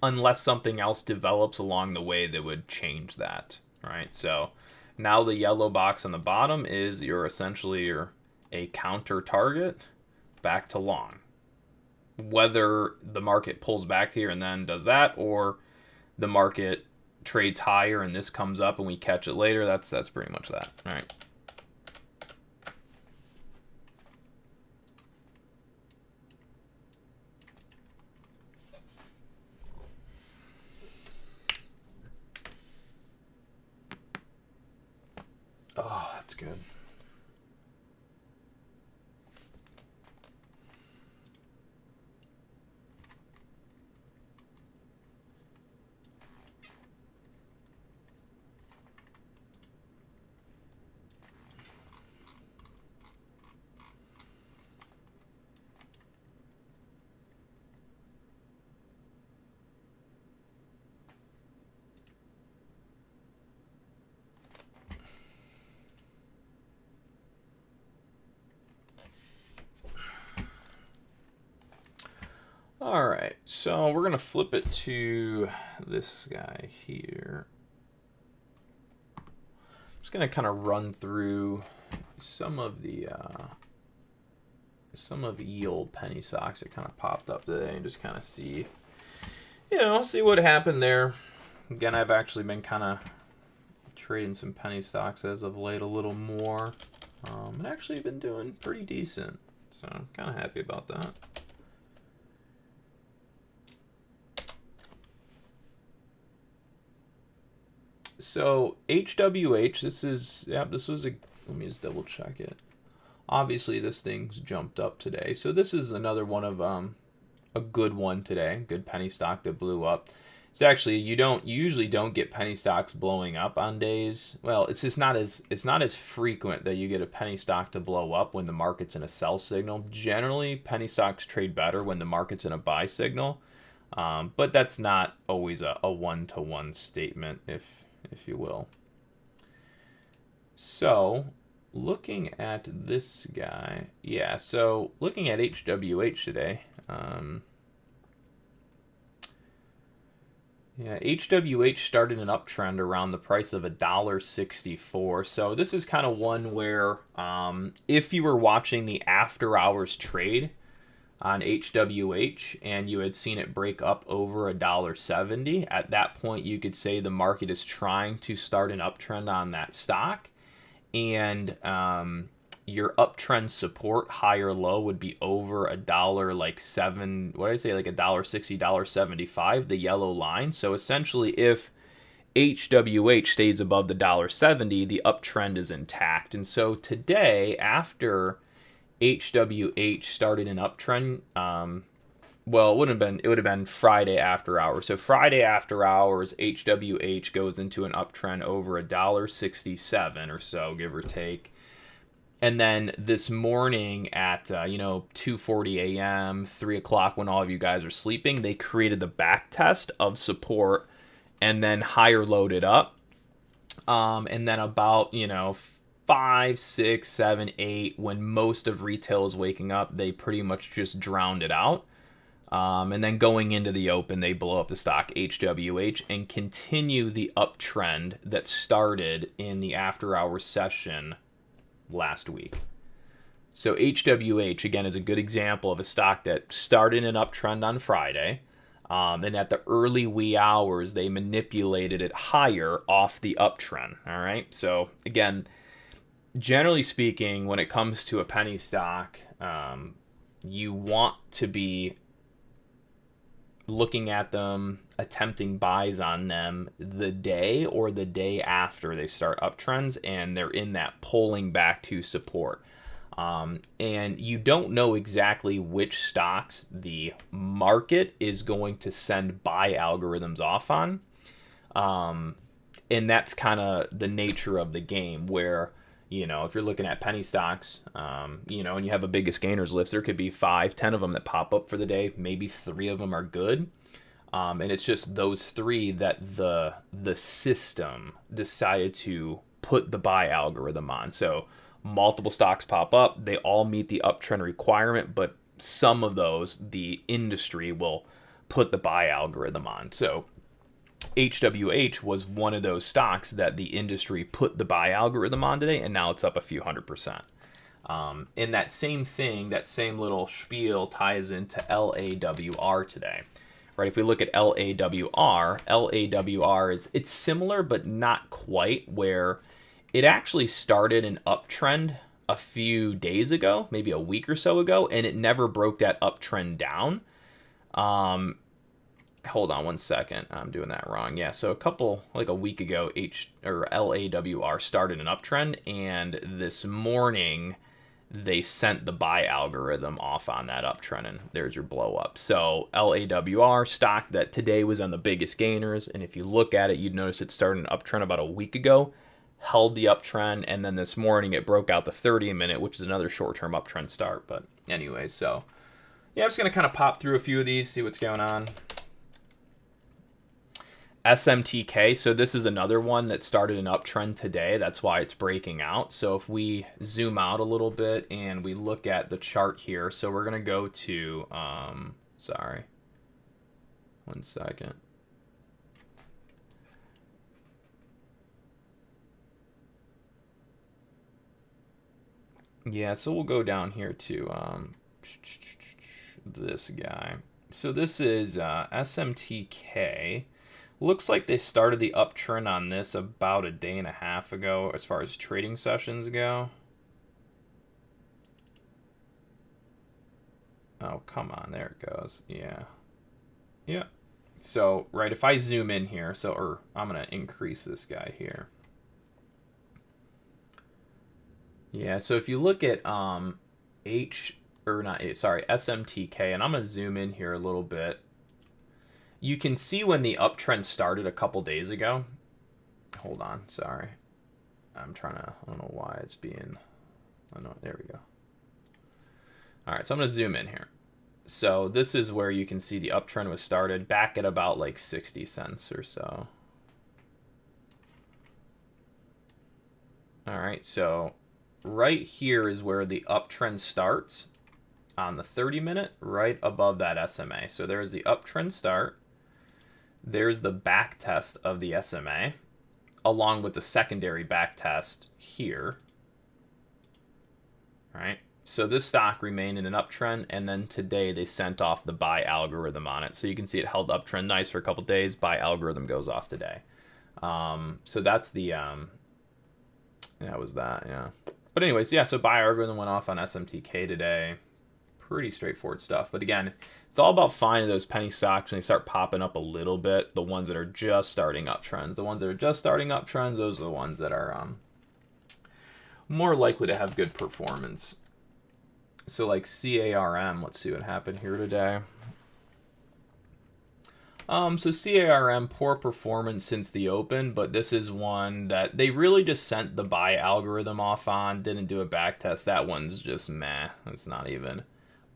unless something else develops along the way that would change that, right? So now the yellow box on the bottom is essentially a counter target back to long. Whether the market pulls back here and then does that, or the market trades higher and this comes up and we catch it later, that's pretty much that, right? Oh, that's good. All right, so we're gonna flip it to this guy here. I'm just gonna kind of run through some of the old penny stocks that kind of popped up today and just kind of see, see what happened there. Again, I've actually been kind of trading some penny stocks as of late a little more, and actually been doing pretty decent. So I'm kind of happy about that. So HWH, this was a, let me just double check it. Obviously this thing's jumped up today. So this is another one of a good one today, good penny stock that blew up. It's actually, you usually don't get penny stocks blowing up on days. Well, it's not as frequent that you get a penny stock to blow up when the market's in a sell signal. Generally, penny stocks trade better when the market's in a buy signal. But that's not always a one-to-one statement, if you will. So looking at this guy, yeah, so looking at HWH today, Yeah, HWH started an uptrend around the price of $1.64. So this is kind of one where if you were watching the after hours trade on HWH and you had seen it break up over $1.70, at that point you could say the market is trying to start an uptrend on that stock. And your uptrend support high or low would be over $1 like seven, what did I say, like $1.60, $1.75, the yellow line. So essentially if HWH stays above the $1.70, the uptrend is intact. And so today, after HWH started an uptrend, well, it would have been Friday after hours. So Friday after hours, HWH goes into an uptrend over $1.67 or so, give or take. And then this morning at 2:40 a.m., 3 o'clock, when all of you guys are sleeping, they created the back test of support and then higher loaded up. And then about 5, 6, 7, 8, when most of retail is waking up, they pretty much just drowned it out. And then going into the open, they blow up the stock HWH and continue the uptrend that started in the after hours session last week. So HWH, again, is a good example of a stock that started an uptrend on Friday. And at the early wee hours, they manipulated it higher off the uptrend. All right. So again, generally speaking, when it comes to a penny stock, you want to be looking at them, attempting buys on them the day or the day after they start uptrends and they're in that pulling back to support. And you don't know exactly which stocks the market is going to send buy algorithms off on. And that's kind of the nature of the game where, if you're looking at penny stocks, and you have a biggest gainers list, there could be 5, 10 of them that pop up for the day. Maybe 3 of them are good. And it's just those 3 that the system decided to put the buy algorithm on. So multiple stocks pop up. They all meet the uptrend requirement, but some of those, the industry will put the buy algorithm on. So HWH was one of those stocks that the industry put the buy algorithm on today, and now it's up a few 100%. And that same thing, that same little spiel ties into LAWR today. Right? If we look at LAWR it's similar but not quite, where it actually started an uptrend a few days ago, maybe a week or so ago, and it never broke that uptrend down. Hold on one second. I'm doing that wrong. Yeah, so a week ago, LAWR started an uptrend, and this morning they sent the buy algorithm off on that uptrend, and there's your blow up. So LAWR stock that today was on the biggest gainers, and if you look at it, you'd notice it started an uptrend about a week ago, held the uptrend, and then this morning it broke out the 30-minute, which is another short-term uptrend start. But anyway, so yeah, I'm just going to kind of pop through a few of these, see what's going on. SMTK, so this is another one that started an uptrend today. That's why it's breaking out. So if we zoom out a little bit and we look at the chart here, so we're going to go to, sorry, one second. Yeah, so we'll go down here to this guy. So this is SMTK. Looks like they started the uptrend on this about a day and a half ago as far as trading sessions go. Oh, come on. There it goes. Yeah. Yeah. So, right, if I zoom in here, I'm going to increase this guy here. Yeah, so if you look at SMTK, and I'm going to zoom in here a little bit. You can see when the uptrend started a couple days ago. Hold on, sorry. I don't know why it's being, there we go. All right, so I'm going to zoom in here. So this is where you can see the uptrend was started back at about like 60 cents or so. All right, so right here is where the uptrend starts on the 30-minute, right above that SMA. So there's the uptrend start. there's the back test of the SMA, along with the secondary back test here. Right? So this stock remained in an uptrend, and then today they sent off the buy algorithm on it. So you can see it held uptrend nice for a couple days. Buy algorithm goes off today. So that's the that was that, yeah. But anyways, yeah. So buy algorithm went off on SMTK today. Pretty straightforward stuff. But again, it's all about finding those penny stocks when they start popping up a little bit. The ones that are just starting uptrends. The ones that are just starting uptrends, those are the ones that are more likely to have good performance. So like CARM, let's see what happened here today. So CARM, poor performance since the open, but this is one that they really just sent the buy algorithm off on, didn't do a back test. That one's just meh. It's not even.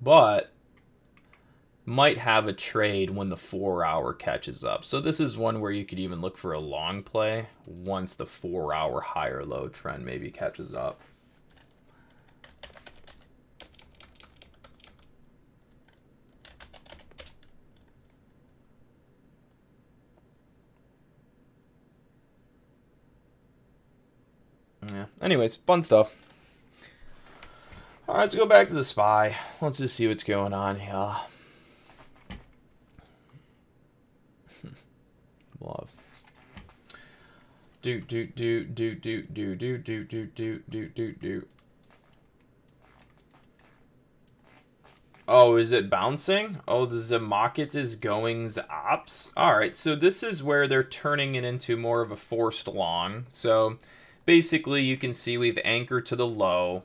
But might have a trade when the 4-hour catches up. So this is one where you could even look for a long play once the 4-hour higher low trend maybe catches up. Yeah. Anyways, fun stuff. All right, let's go back to the SPY. Let's just see what's going on here. Love. Do. Oh, is it bouncing? Oh, the market is going ops. All right, so this is where they're turning it into more of a forced long. So basically, you can see we've anchored to the low.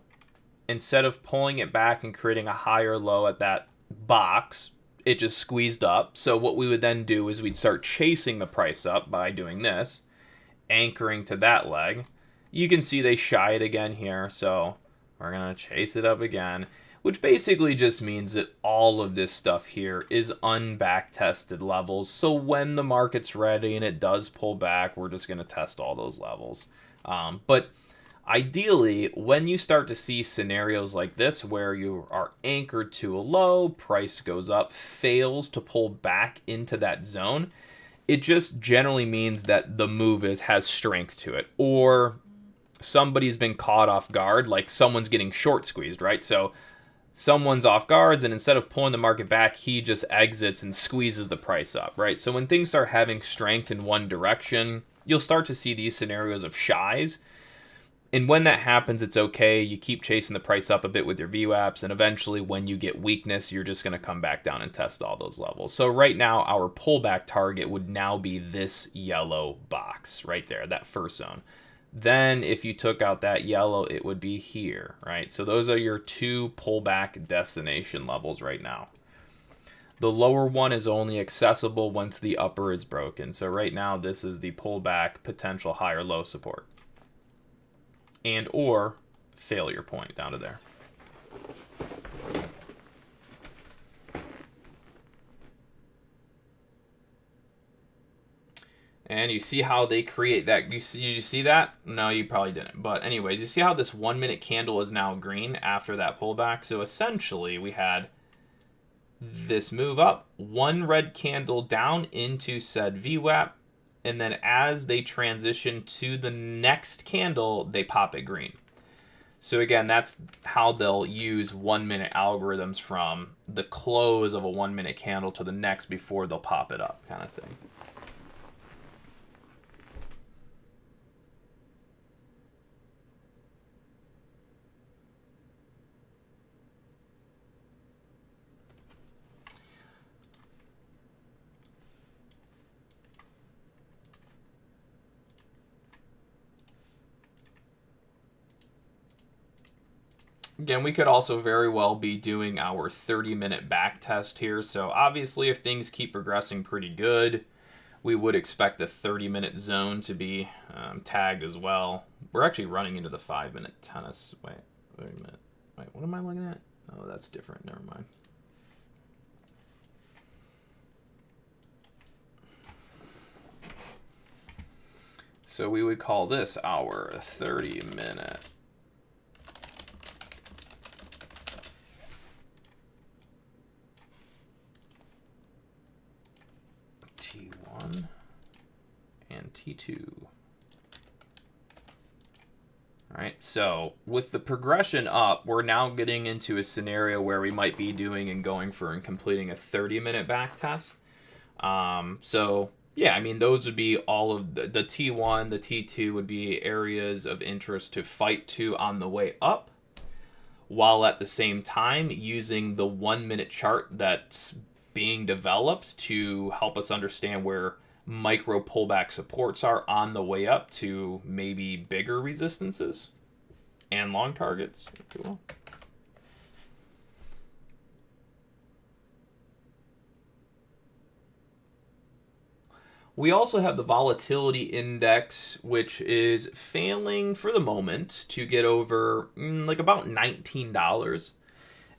Instead of pulling it back and creating a higher low at that box, it just squeezed up. So what we would then do is we'd start chasing the price up by doing this, anchoring to that leg. You can see they shy it again here, so we're going to chase it up again, which basically just means that all of this stuff here is unback-tested levels. So when the market's ready and it does pull back, we're just going to test all those levels. But ideally, when you start to see scenarios like this where you are anchored to a low, price goes up, fails to pull back into that zone, it just generally means that the move has strength to it, or somebody's been caught off guard, like someone's getting short squeezed, right? So someone's off guards, and instead of pulling the market back, he just exits and squeezes the price up, right? So when things start having strength in one direction, you'll start to see these scenarios of shies. And when that happens, it's okay. You keep chasing the price up a bit with your VWAPs, and eventually when you get weakness, you're just going to come back down and test all those levels. So right now, our pullback target would now be this yellow box right there, that first zone. Then if you took out that yellow, it would be here, right? So those are your two pullback destination levels right now. The lower one is only accessible once the upper is broken. So right now, this is the pullback potential higher low support, and or failure point down to there. And you see how they create that. You see that? No, you probably didn't. But anyways, you see how this 1 minute candle is now green after that pullback? So essentially, we had this move up, one red candle down into said VWAP, and then as they transition to the next candle, they pop it green. So again, that's how they'll use 1 minute algorithms, from the close of a 1 minute candle to the next before they'll pop it up, kind of thing. Again, we could also very well be doing our 30-minute back test here. So obviously, if things keep progressing pretty good, we would expect the 30-minute zone to be tagged as well. We're actually running into the 5-minute tennis. Wait a minute. Wait, what am I looking at? Oh, that's different. Never mind. So we would call this our 30-minute. T1. T2. All right, so with the progression up, we're now getting into a scenario where we might be doing and going for and completing a 30-minute back test. So yeah, I mean, those would be all of the T1, the T2 would be areas of interest to fight to on the way up, while at the same time using the 1-minute chart that's being developed to help us understand where micro pullback supports are on the way up to maybe bigger resistances and long targets. Cool. We also have the volatility index, which is failing for the moment to get over like about $19.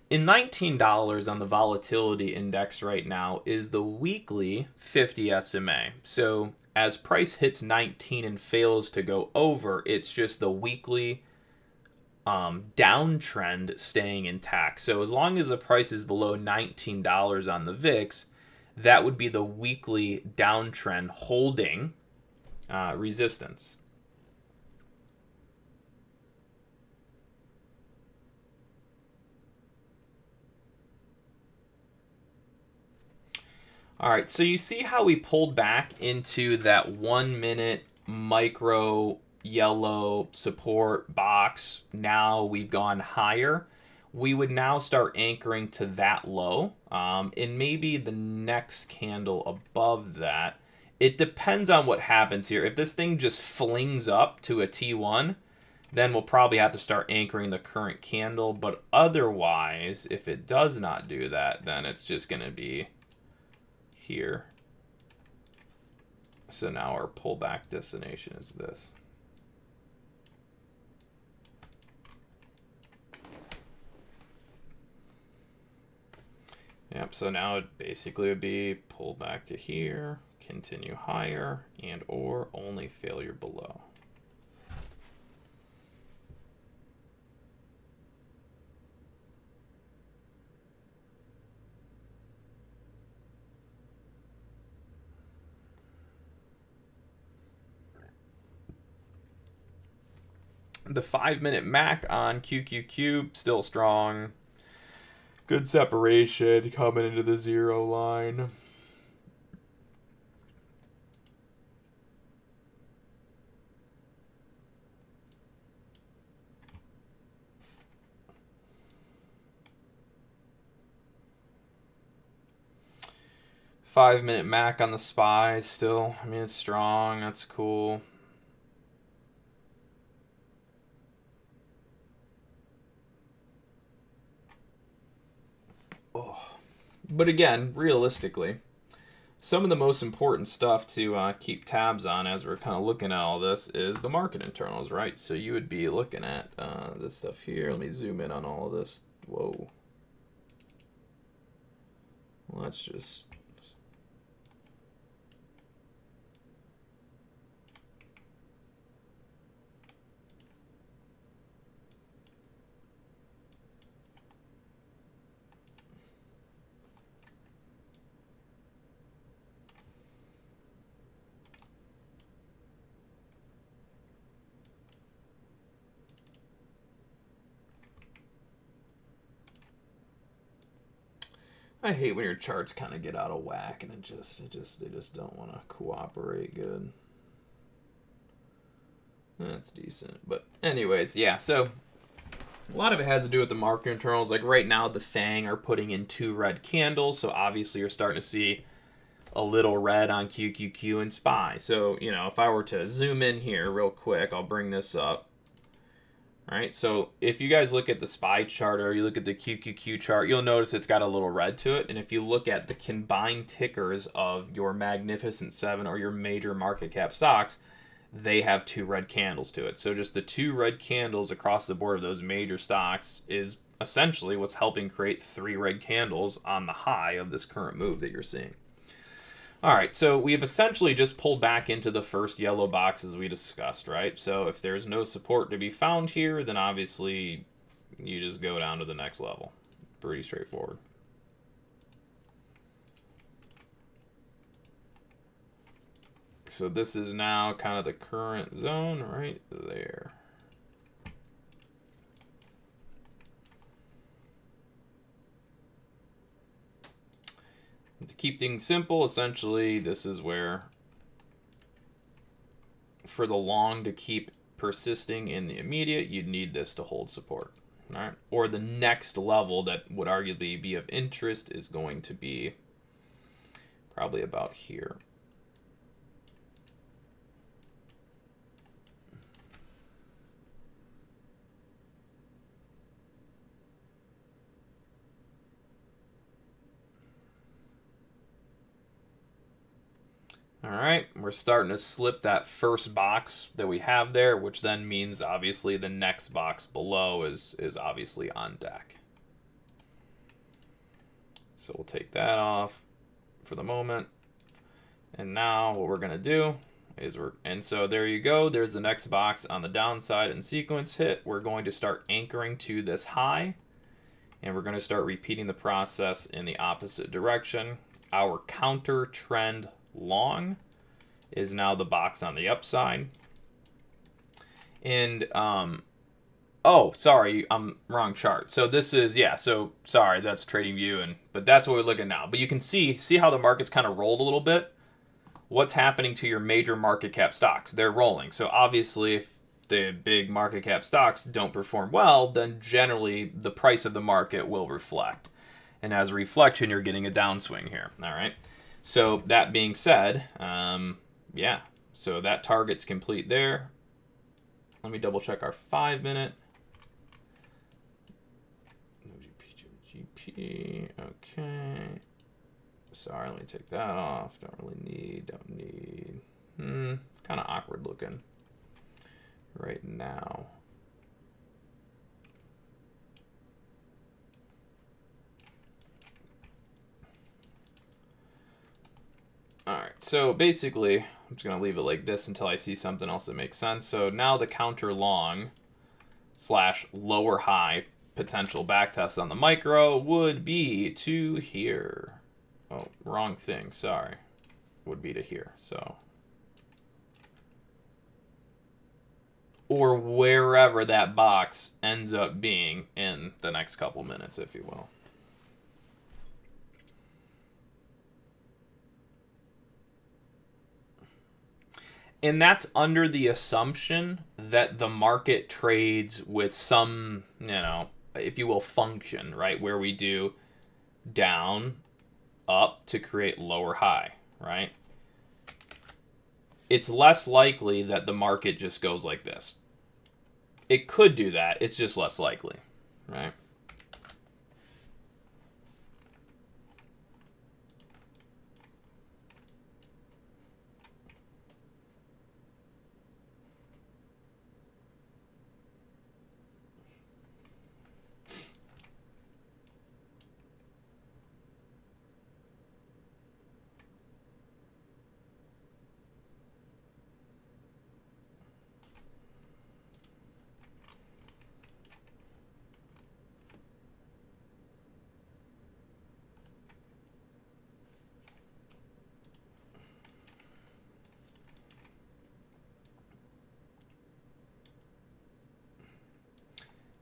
In $19 on the volatility index right now is the weekly 50 SMA. So as price hits 19 and fails to go over, it's just the weekly downtrend staying intact. So as long as the price is below $19 on the VIX, that would be the weekly downtrend holding resistance. All right, so you see how we pulled back into that 1-minute micro yellow support box. Now we've gone higher. We would now start anchoring to that low, and maybe the next candle above that. It depends on what happens here. If this thing just flings up to a T1, then we'll probably have to start anchoring the current candle. But otherwise, if it does not do that, then it's just going to be here. So now our pullback destination is this. Yep, so now it basically would be pull back to here, continue higher, and or only failure below. The 5-minute MAC on QQQ still strong. Good separation coming into the 0 line. Five-minute MAC on the SPY still. I mean, it's strong. That's cool. But again, realistically, some of the most important stuff to keep tabs on as we're kind of looking at all this is the market internals, right? So you would be looking at this stuff here. Let me zoom in on all of this. Whoa. Let's just... I hate when your charts kind of get out of whack and they just don't want to cooperate good. That's decent. But anyways, yeah, so a lot of it has to do with the market internals. Like right now, the FANG are putting in 2 red candles, so obviously you're starting to see a little red on QQQ and SPY. So, you know, if I were to zoom in here real quick, I'll bring this up. All right, so if you guys look at the SPY chart or you look at the QQQ chart, you'll notice it's got a little red to it. And if you look at the combined tickers of your Magnificent 7 or your major market cap stocks, they have 2 red candles to it. So just the 2 red candles across the board of those major stocks is essentially what's helping create 3 red candles on the high of this current move that you're seeing. All right, so we have essentially just pulled back into the first yellow box as we discussed, right? So if there's no support to be found here, then obviously you just go down to the next level. Pretty straightforward. So this is now kind of the current zone right there. To keep things simple, essentially, this is where, for the long to keep persisting in the immediate, you'd need this to hold support. All right? Or the next level that would arguably be of interest is going to be probably about here. All right, we're starting to slip that first box that we have there, which then means obviously the next box below is obviously on deck. So we'll take that off for the moment. And now what we're gonna do is so there you go, there's the next box on the downside and sequence hit. We're going to start anchoring to this high, and we're gonna start repeating the process in the opposite direction. Our counter trend long is now the box on the upside. And oh, sorry, I'm wrong chart. So this is, yeah, so sorry, that's trading view, but that's what we're looking at now. But you can see how the market's kind of rolled a little bit. What's happening to your major market cap stocks? They're rolling. So obviously if the big market cap stocks don't perform well, then generally the price of the market will reflect. And as a reflection, you're getting a downswing here. All right. So that being said, yeah, so that target's complete there. Let me double check our 5-minute. GP, okay. Sorry, let me take that off. Don't need. Kind of awkward looking right now. All right, so basically, I'm just gonna leave it like this until I see something else that makes sense. So now the counter long / lower high potential backtest on the micro would be to here. Oh, wrong thing, sorry. Would be to here, so. Or wherever that box ends up being in the next couple minutes, if you will. And that's under the assumption that the market trades with some, if you will, function, right? Where we do down, up to create lower high, right? It's less likely that the market just goes like this. It could do that. It's just less likely, right?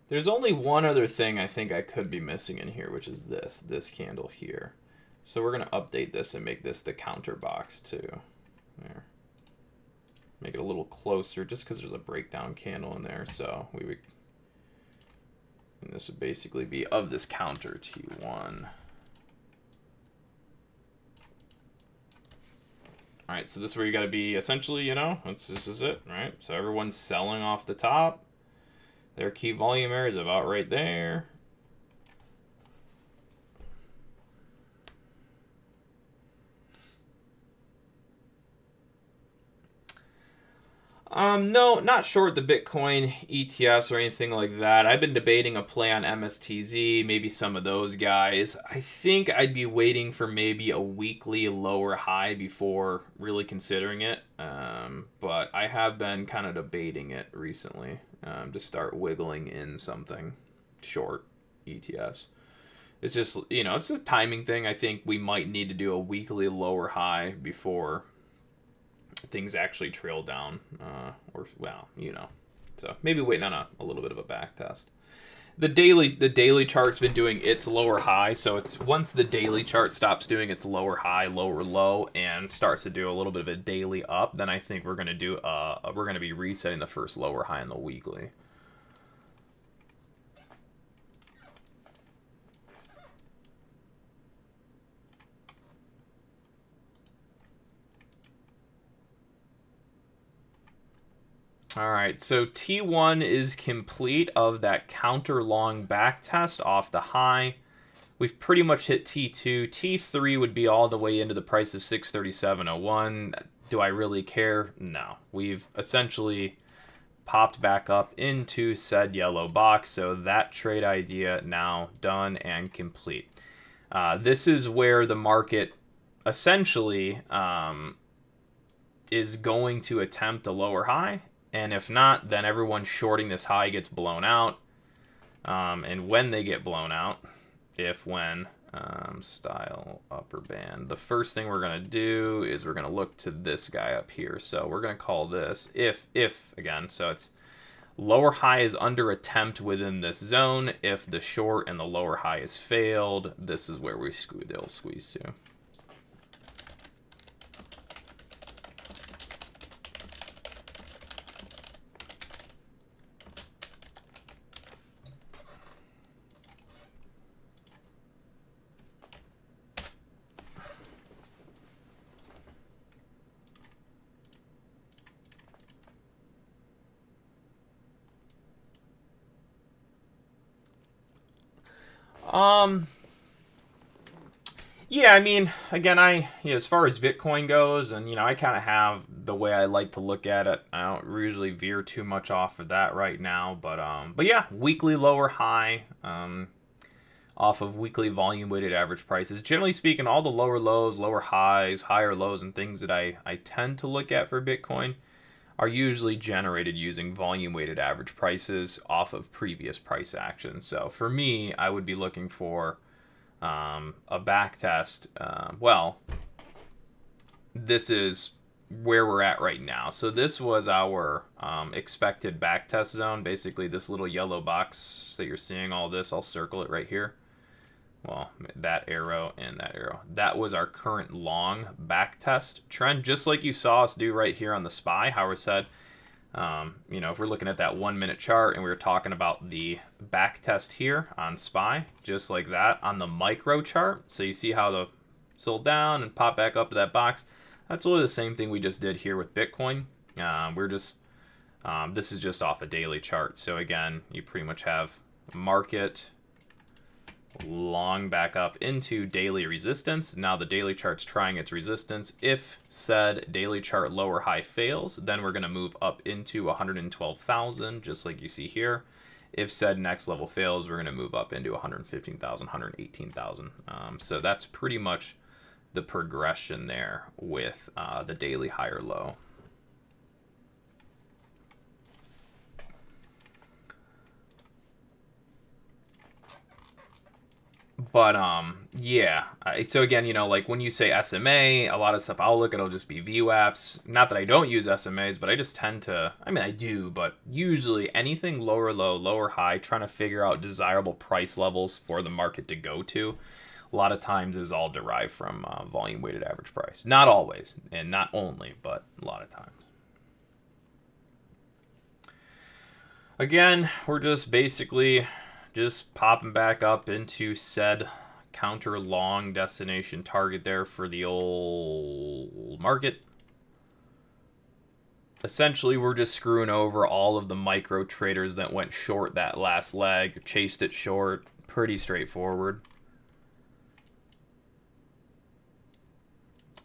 There's only one other thing I think I could be missing in here, which is this candle here. So we're going to update this and make this the counter box too. There. Make it a little closer just because there's a breakdown candle in there. So and this would basically be of this counter T1. All right, so this is where you got to be essentially, this is it, right? So everyone's selling off the top. Their key volume area is about right there. No, not short the Bitcoin ETFs or anything like that. I've been debating a play on MSTZ, maybe some of those guys. I think I'd be waiting for maybe a weekly lower high before really considering it. But I have been kind of debating it recently to start wiggling in something short ETFs. It's just, it's a timing thing. I think we might need to do a weekly lower high before things actually trail down, or well, so maybe waiting on a little bit of a back test. The daily chart's been doing its lower high, so it's once the daily chart stops doing its lower high, lower low, and starts to do a little bit of a daily up, then I think we're gonna be resetting the first lower high in the weekly. All right, so T1 is complete of that counter long back test off the high. We've pretty much hit T2. T3 would be all the way into the price of 637.01. Do I really care? No. We've essentially popped back up into said yellow box, so that trade idea now done and complete. This is where the market essentially is going to attempt a lower high. And if not, then everyone shorting this high gets blown out. And when they get blown out, when style upper band, the first thing we're going to do is we're going to look to this guy up here. So we're going to call this if again. So it's lower high is under attempt within this zone. If the short and the lower high is failed, this is where they'll squeeze to. Yeah, I mean, again, as far as Bitcoin goes, and, I kind of have the way I like to look at it. I don't usually veer too much off of that right now, but yeah, weekly lower high, off of weekly volume weighted average prices. Generally speaking, all the lower lows, lower highs, higher lows, and things that I tend to look at for Bitcoin are usually generated using volume weighted average prices off of previous price action. So for me, I would be looking for a back test. Well, this is where we're at right now. So this was our expected back test zone. Basically, this little yellow box that you're seeing, all this, I'll circle it right here. Well, that arrow and that arrow. That was our current long back test trend, just like you saw us do right here on the SPY. Howard said, if we're looking at that 1 minute chart and we were talking about the back test here on SPY, just like that on the micro chart. So you see how the sold down and pop back up to that box. That's really the same thing we just did here with Bitcoin. This is just off a daily chart. So again, you pretty much have market long back up into daily resistance. Now the daily chart's trying its resistance. If said daily chart lower high fails, then we're going to move up into 112,000, just like you see here. If said next level fails, we're going to move up into 115,000, 118,000. So that's pretty much the progression there with the daily higher low. But yeah. So again, like when you say SMA, a lot of stuff I'll look at will just be VWAPs. Not that I don't use SMAs, but I just tend to. I mean, I do, but usually anything lower low, lower high, trying to figure out desirable price levels for the market to go to, a lot of times is all derived from volume weighted average price. Not always, and not only, but a lot of times. Again, we're just basically popping back up into said counter long destination target there for the old market. Essentially, we're just screwing over all of the micro traders that went short that last leg, chased it short. Pretty straightforward.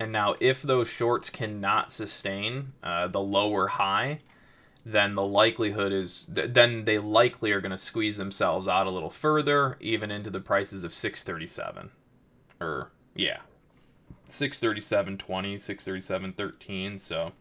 And now if those shorts cannot sustain the lower high, then the likelihood is then they likely are going to squeeze themselves out a little further, even into the prices of 637. Or yeah, 637.20, 637.13. So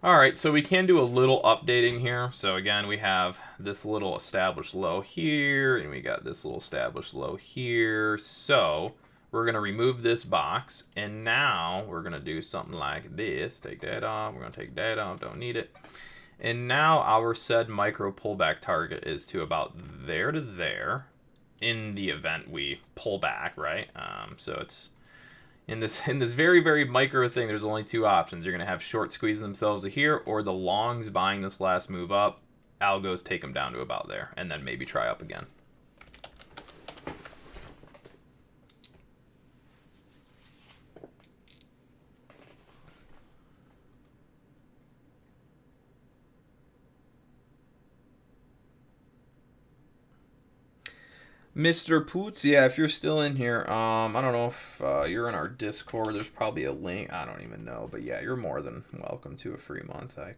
all right, so we can do a little updating here. So again, we have this little established low here, and we got this little established low here. So We're going to remove this box, and now we're going to do something like this. Take that off. We're going to take that off. Don't need it. And now our said micro pullback target is to about there to there in the event we pull back, right? So it's in this very, very micro thing, there's only two options. You're going to have short squeeze themselves here, or the longs buying this last move up. Algos take them down to about there, and then maybe try up again. Mr. Poots, yeah, if you're still in here, I don't know if you're in our Discord. There's probably a link. I don't even know, but yeah, you're more than welcome to a free month. I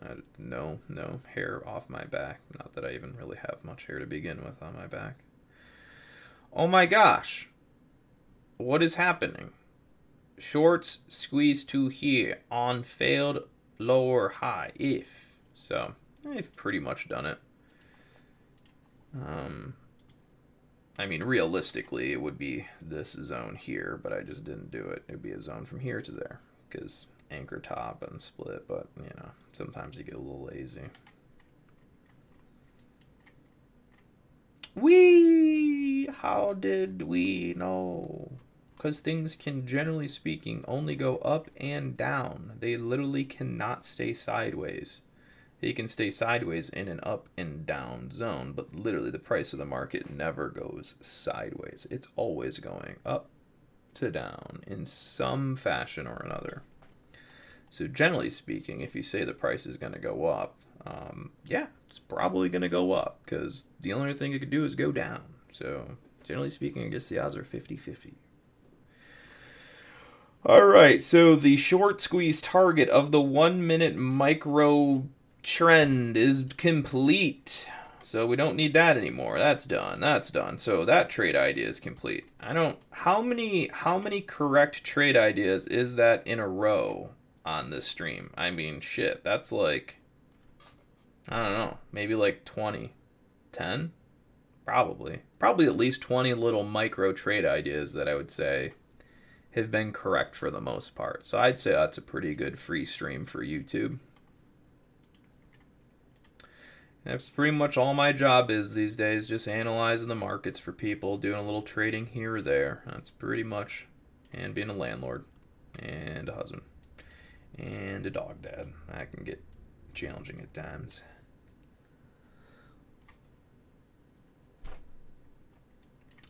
had no hair off my back. Not that I even really have much hair to begin with on my back. Oh my gosh, what is happening? Shorts squeeze to here on failed lower high. If so, I've pretty much done it. I mean, realistically, it would be this zone here, but I just didn't do it. It would be a zone from here to there, because anchor top and split, but, you know, sometimes you get a little lazy. How did we know? Because things can, generally speaking, only go up and down. They literally cannot stay sideways. They can stay sideways in an up and down zone, but literally the price of the market never goes sideways. It's always going up to down in some fashion or another. So generally speaking, if you say the price is going to go up, yeah, it's probably going to go up, because the only thing it could do is go down. So generally speaking, I guess the odds are 50-50. All right, so the short squeeze target of the 1 minute micro trend is complete. So we don't need that anymore. That's done. That's done. So that trade idea is complete. How many correct trade ideas is that in a row on this stream? I mean, shit, that's like, I don't know, maybe like 20. 10? Probably at least 20 little micro trade ideas that I would say have been correct for the most part. So I'd say that's a pretty good free stream for YouTube. That's pretty much all my job is these days, just analyzing the markets for people, doing a little trading here or there. That's pretty much, and being a landlord, and a husband, and a dog dad. That can get challenging at times.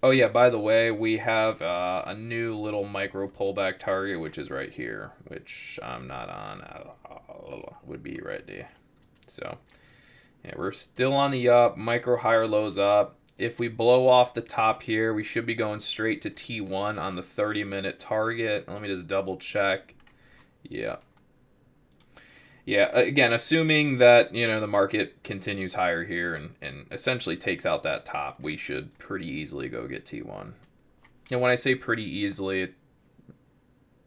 Oh yeah, by the way, we have a new little micro pullback target, which is right here, which I'm not on. Would be right there. So yeah, we're still on the up. Micro higher lows up. If we blow off the top here, we should be going straight to T1 on the 30-minute target. Let me just double check. Yeah. Yeah, again, assuming that, you know, the market continues higher here and essentially takes out that top, we should pretty easily go get T1. And when I say pretty easily,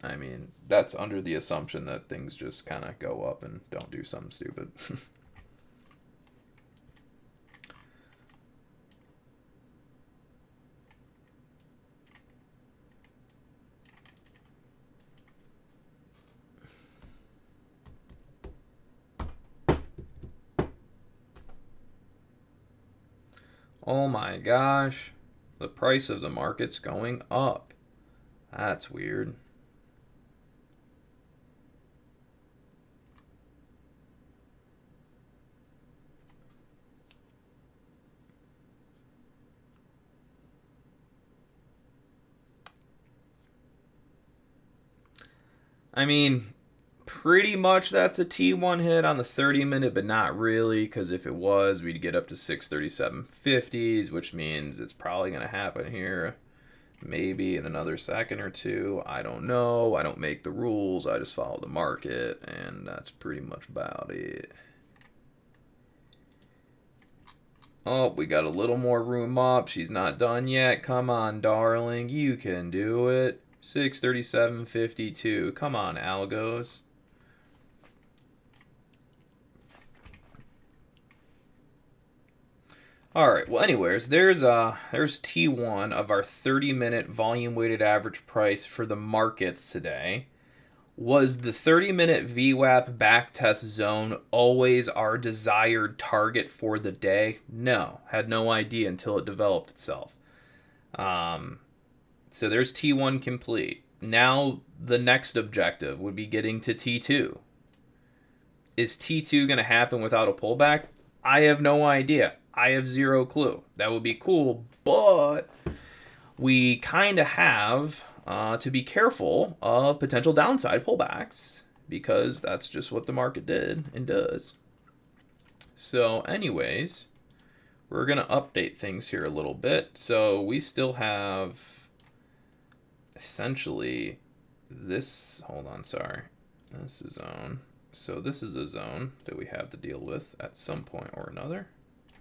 I mean, that's under the assumption that things just kind of go up and don't do something stupid. Oh my gosh, the price of the market's going up. That's weird. I mean, pretty much that's a T1 hit on the 30-minute, but not really, because if it was, we'd get up to 637.50s, which means it's probably going to happen here maybe in another second or two. I don't know. I don't make the rules. I just follow the market, and that's pretty much about it. Oh, we got a little more room up. She's not done yet. Come on, darling. You can do it. 637.52. Come on, algos. All right. Well, anyways, there's T1 of our 30-minute volume weighted average price for the markets today. Was the 30-minute VWAP backtest zone always our desired target for the day? No, had no idea until it developed itself. So there's T1 complete. Now the next objective would be getting to T2. Is T2 going to happen without a pullback? I have no idea. I have zero clue. That would be cool, but we kind of have to be careful of potential downside pullbacks because that's just what the market did and does. So anyways, we're going to update things here a little bit. So we still have essentially this, hold on, sorry, this is zone. So this is a zone that we have to deal with at some point or another.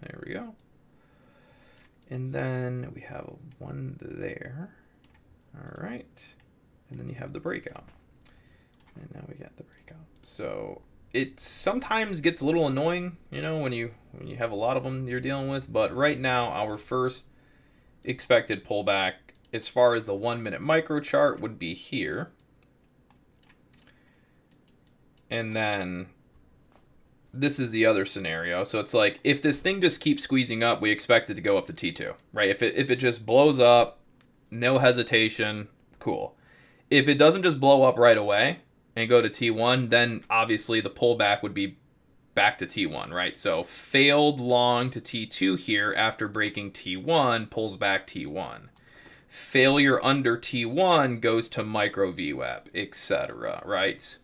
There we go. And then we have one there. All right. And then you have the breakout. And now we got the breakout. So it sometimes gets a little annoying, you know, when you have a lot of them you're dealing with. But right now, our first expected pullback as far as the 1 minute micro chart would be here. And then this is the other scenario. So it's like, if this thing just keeps squeezing up, we expect it to go up to T2, right? If it just blows up, no hesitation, cool. If it doesn't just blow up right away and go to T1, then obviously the pullback would be back to T1, right? So failed long to T2 here after breaking T1 pulls back T1. Failure under T1 goes to micro VWAP, etc., right?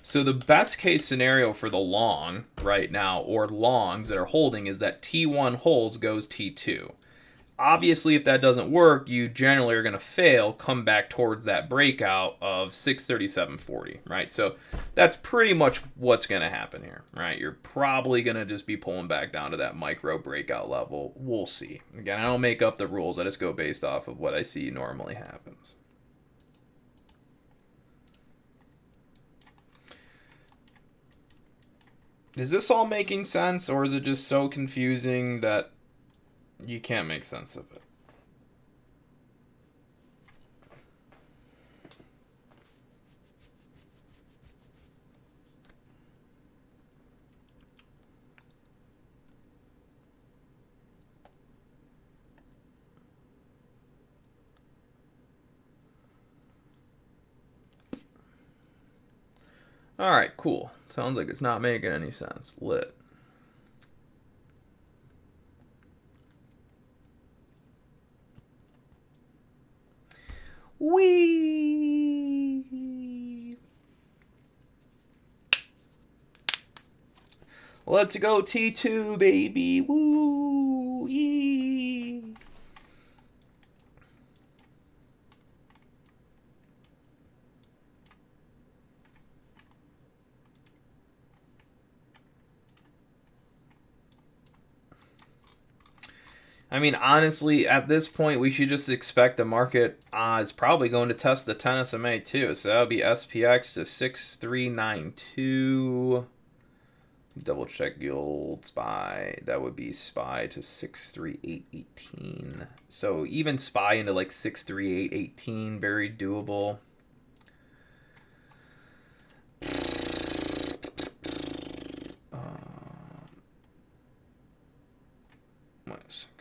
So the best case scenario for the long right now, or longs that are holding, is that T1 holds, goes T2. Obviously, if that doesn't work, you generally are going to fail, come back towards that breakout of 637.40, right? So that's pretty much what's going to happen here, right? You're probably going to just be pulling back down to that micro breakout level. We'll see. Again, I don't make up the rules. I just go based off of what I see normally happens. Is this all making sense, or is it just so confusing that you can't make sense of it? All right, cool. Sounds like it's not making any sense. Lit. Wee. Let's go T2, baby. Woo. Yee. I mean, honestly, at this point, we should just expect the market is probably going to test the 10 SMA too. So that would be SPX to 6392. Double check the old SPY. That would be SPY to 63818. So even SPY into like 63818, very doable. Wait a second.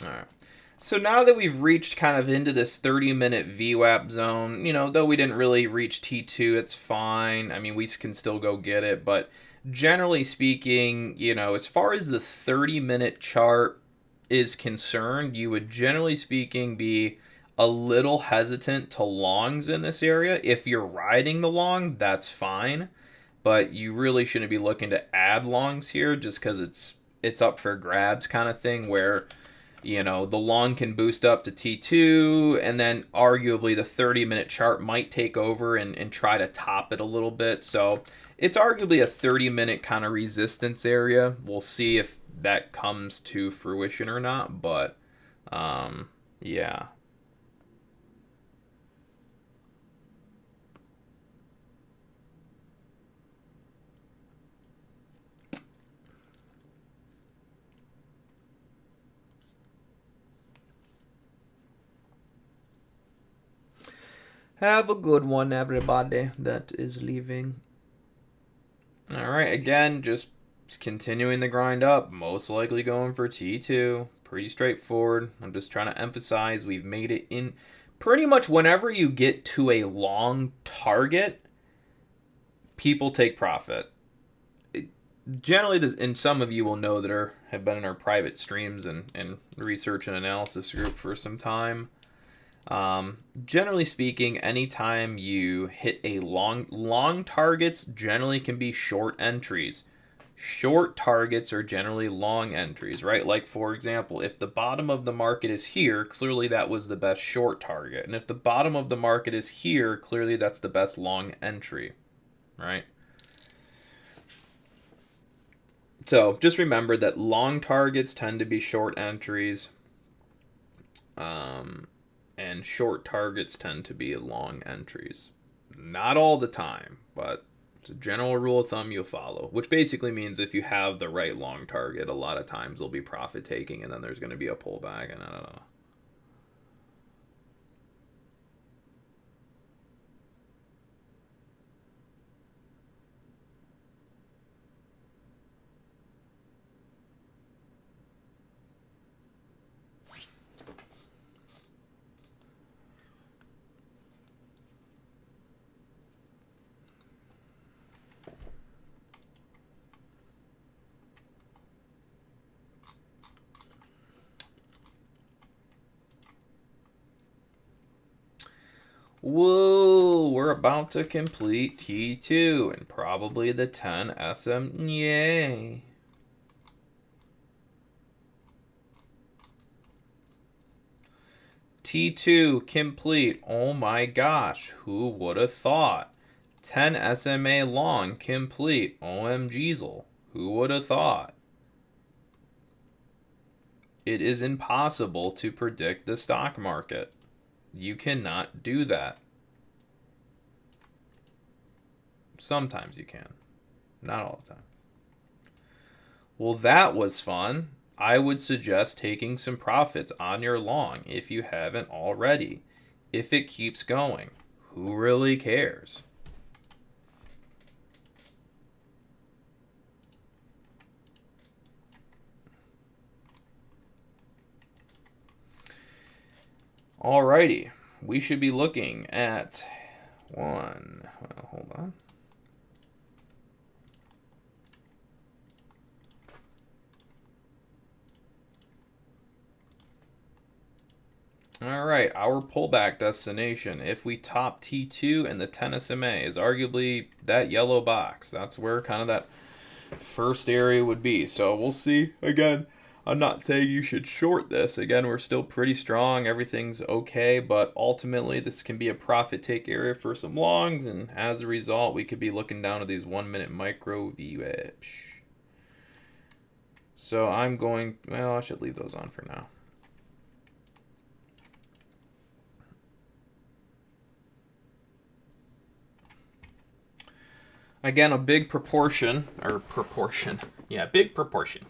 All right. So now that we've reached kind of into this 30-minute VWAP zone, you know, though we didn't really reach T2, it's fine. I mean, we can still go get it. But generally speaking, you know, as far as the 30-minute chart is concerned, you would generally speaking be a little hesitant to longs in this area. If you're riding the long, that's fine. But you really shouldn't be looking to add longs here just because it's up for grabs kind of thing where, you know, the long can boost up to T2, and then arguably the 30-minute chart might take over and try to top it a little bit. So It's arguably a 30-minute kind of resistance area. We'll see if that comes to fruition or not, but yeah. Have a good one, everybody that is leaving. All right, again, just continuing the grind up. Most likely going for T2. Pretty straightforward. I'm just trying to emphasize we've made it in pretty much whenever you get to a long target, people take profit. Generally, and some of you will know that have been in our private streams and research and analysis group for some time. Generally speaking, anytime you hit a long targets generally can be short entries. Short targets are generally long entries, right? Like, for example, if the bottom of the market is here, clearly that was the best short target. And if the bottom of the market is here, clearly that's the best long entry, right? So just remember that long targets tend to be short entries. And short targets tend to be long entries. Not all the time, but it's a general rule of thumb you'll follow, which basically means if you have the right long target, a lot of times there'll be profit taking and then there's going to be a pullback, and I don't know. Whoa, we're about to complete T2 and probably the 10 SM. Yay. T2 complete. Oh my gosh, who would have thought? 10 SMA long complete. OMGeezel. Who would have thought? It is impossible to predict the stock market. You cannot do that. Sometimes you can. Not all the time. Well, that was fun. I would suggest taking some profits on your long if you haven't already. If it keeps going, who really cares? Alrighty, we should be looking at one. Well, hold on. All right, our pullback destination, if we top T2 and the 10 SMA, is arguably that yellow box. That's where kind of that first area would be. So we'll see. Again, I'm not saying you should short this. Again, we're still pretty strong. Everything's okay, but ultimately this can be a profit take area for some longs, and as a result, we could be looking down at these 1 minute micro VWAPs. So I'm going, well, I should leave those on for now. Again, a big proportion, big proportion.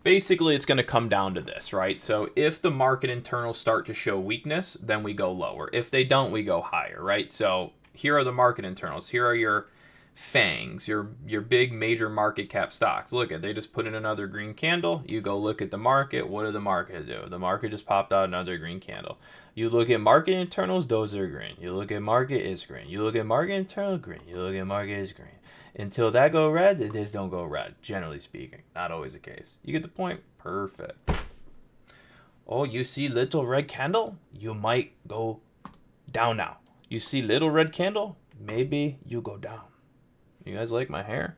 Basically, it's going to come down to this, right? So if the market internals start to show weakness, then we go lower. If they don't, we go higher, right? So here are the market internals. Here are your FANGs, your big major market cap stocks. Look at, they just put in another green candle. You go look at the market. What did the market do? The market just popped out another green candle. You look at market internals, those are green. You look at market, is green. You look at market internal, green. You look at market, is green. Until that go red, this don't go red, generally speaking. Not always the case. You get the point? Perfect. Oh, you see little red candle? You might go down now. You see little red candle? Maybe you go down. You guys like my hair?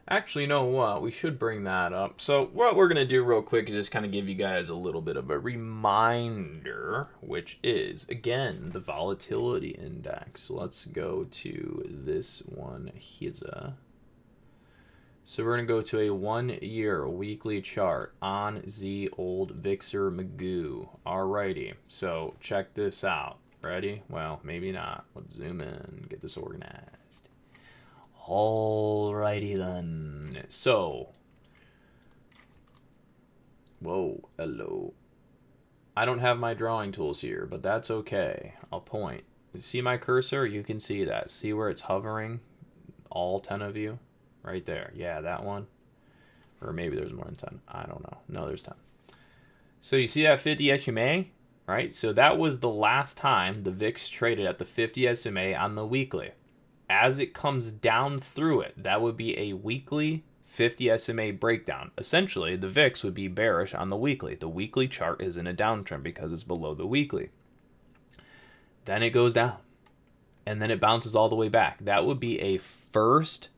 Actually, you know what? We should bring that up. So what we're going to do real quick is just kind of give you guys a little bit of a reminder, which is, again, the volatility index. Let's go to this one here. So we're going to go to a 1 year weekly chart on the old Vixer Magoo. Alrighty, so check this out. Ready? Well, maybe not. Let's zoom in, get this organized. Alrighty then. So, whoa, hello. I don't have my drawing tools here, but that's okay. I'll point. See my cursor? You can see that. See where it's hovering? All 10 of you? Right there. Yeah, that one. Or maybe there's more than 10. I don't know. No, there's 10. So you see that 50 SMA? Right? So that was the last time the VIX traded at the 50 SMA on the weekly. As it comes down through it, that would be a weekly 50 SMA breakdown. Essentially, the VIX would be bearish on the weekly. The weekly chart is in a downtrend because it's below the weekly. Then it goes down. And then it bounces all the way back. That would be a first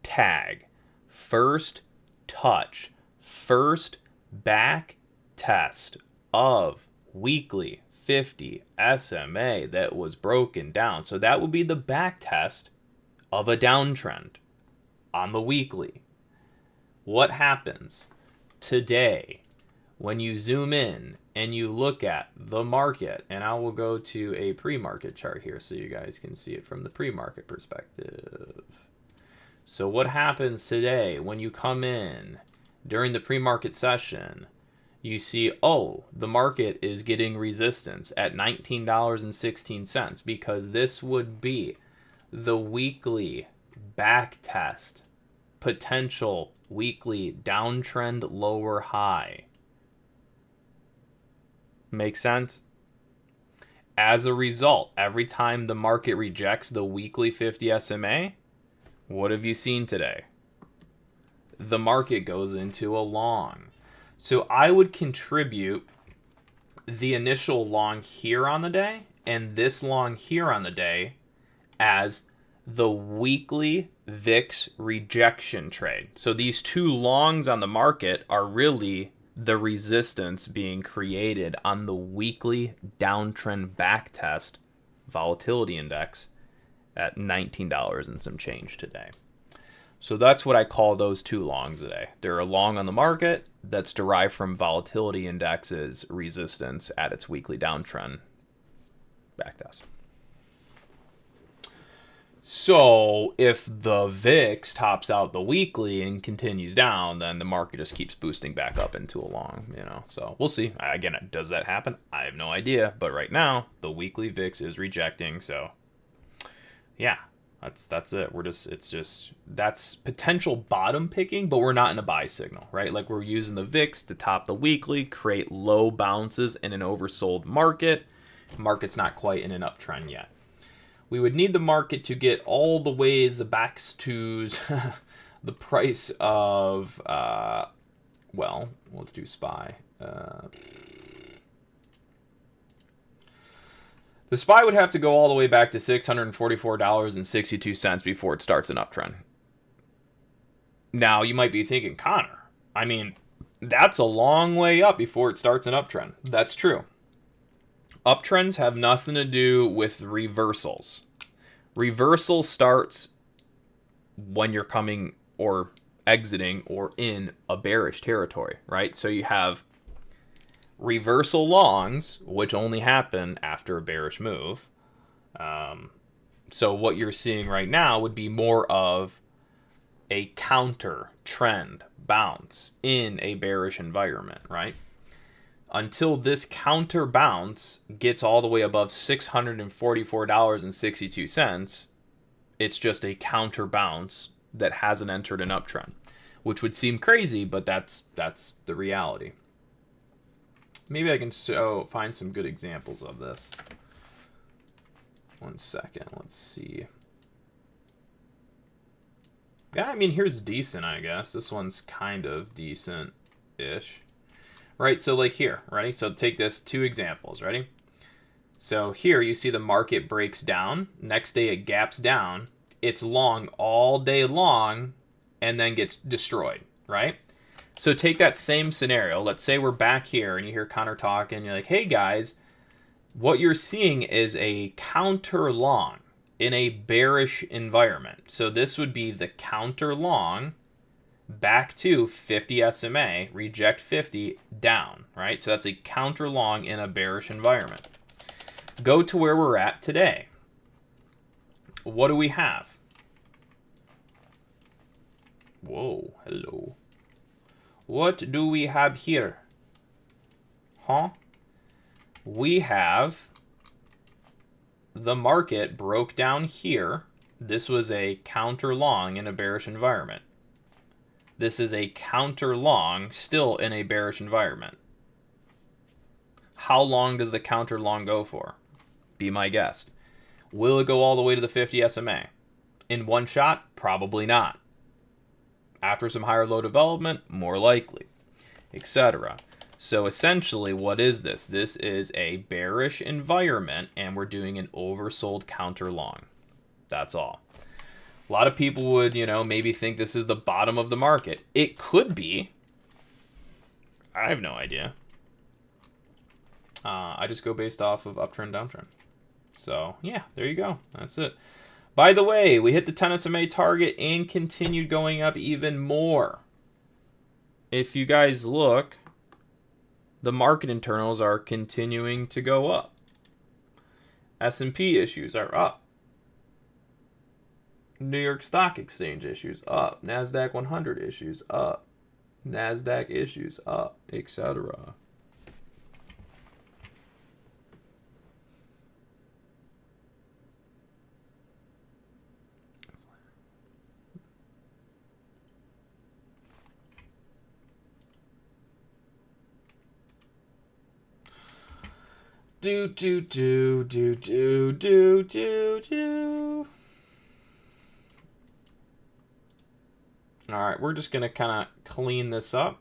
tag, first touch, first back test of weekly 50 SMA that was broken down. So that would be the back test of a downtrend on the weekly. What happens today when you zoom in and you look at the market? And I will go to a pre-market chart here so you guys can see it from the pre-market perspective. So what happens today when you come in during the pre-market session? You see, oh, the market is getting resistance at $19.16 because this would be the weekly back test, potential weekly downtrend lower high. Make sense? As a result, every time the market rejects the weekly 50 SMA, what have you seen today? The market goes into a long. So I would contribute the initial long here on the day and this long here on the day as the weekly VIX rejection trade. So these two longs on the market are really the resistance being created on the weekly downtrend backtest volatility index at $19 and some change today. So that's what I call those two longs today. They're a long on the market that's derived from volatility index's resistance at its weekly downtrend backtest. So if the VIX tops out the weekly and continues down, then the market just keeps boosting back up into a long, you know. So we'll see. Again, does that happen? I have no idea. But right now, the weekly VIX is rejecting. So yeah, that's it. That's potential bottom picking, but we're not in a buy signal, right? Like we're using the VIX to top the weekly, create low bounces in an oversold market. Market's not quite in an uptrend yet. We would need the market to get all the ways back to the price of, well, let's do SPY. The SPY would have to go all the way back to $644.62 before it starts an uptrend. Now, you might be thinking, Connor, I mean, that's a long way up before it starts an uptrend. That's true. Uptrends have nothing to do with reversals. Reversal starts when you're coming or exiting or in a bearish territory, right? So you have reversal longs, which only happen after a bearish move. So what you're seeing right now would be more of a counter trend bounce in a bearish environment, right? Until this counter bounce gets all the way above $644.62, it's just a counter bounce that hasn't entered an uptrend, which would seem crazy, but that's the reality. Maybe I can find some good examples of this. 1 second, let's see. Yeah, I mean, here's decent, I guess. This one's kind of decent-ish. Right, so like here, ready? So take this, 2 examples, ready? So here you see the market breaks down. Next day it gaps down. It's long all day long and then gets destroyed, right? So take that same scenario. Let's say we're back here and you hear Connor talking. You're like, hey guys, what you're seeing is a counter long in a bearish environment. So this would be the counter long back to 50 SMA, reject 50, down, right? So that's a counter long in a bearish environment. Go to where we're at today. What do we have? Whoa, hello. What do we have here? Huh? We have the market broke down here. This was a counter long in a bearish environment. This is a counter long still in a bearish environment. How long does the counter long go for? Be my guest. Will it go all the way to the 50 SMA? In one shot? Probably not. After some higher low development? More likely, etc. So essentially, what is this? This is a bearish environment, and we're doing an oversold counter long. That's all. A lot of people would, maybe think this is the bottom of the market. It could be. I have no idea. I just go based off of uptrend, downtrend. So, yeah, there you go. That's it. By the way, we hit the 10 SMA target and continued going up even more. If you guys look, the market internals are continuing to go up. S&P issues are up. New York Stock Exchange issues up. NASDAQ 100 issues up. NASDAQ issues up, etc. All right, we're just going to kind of clean this up.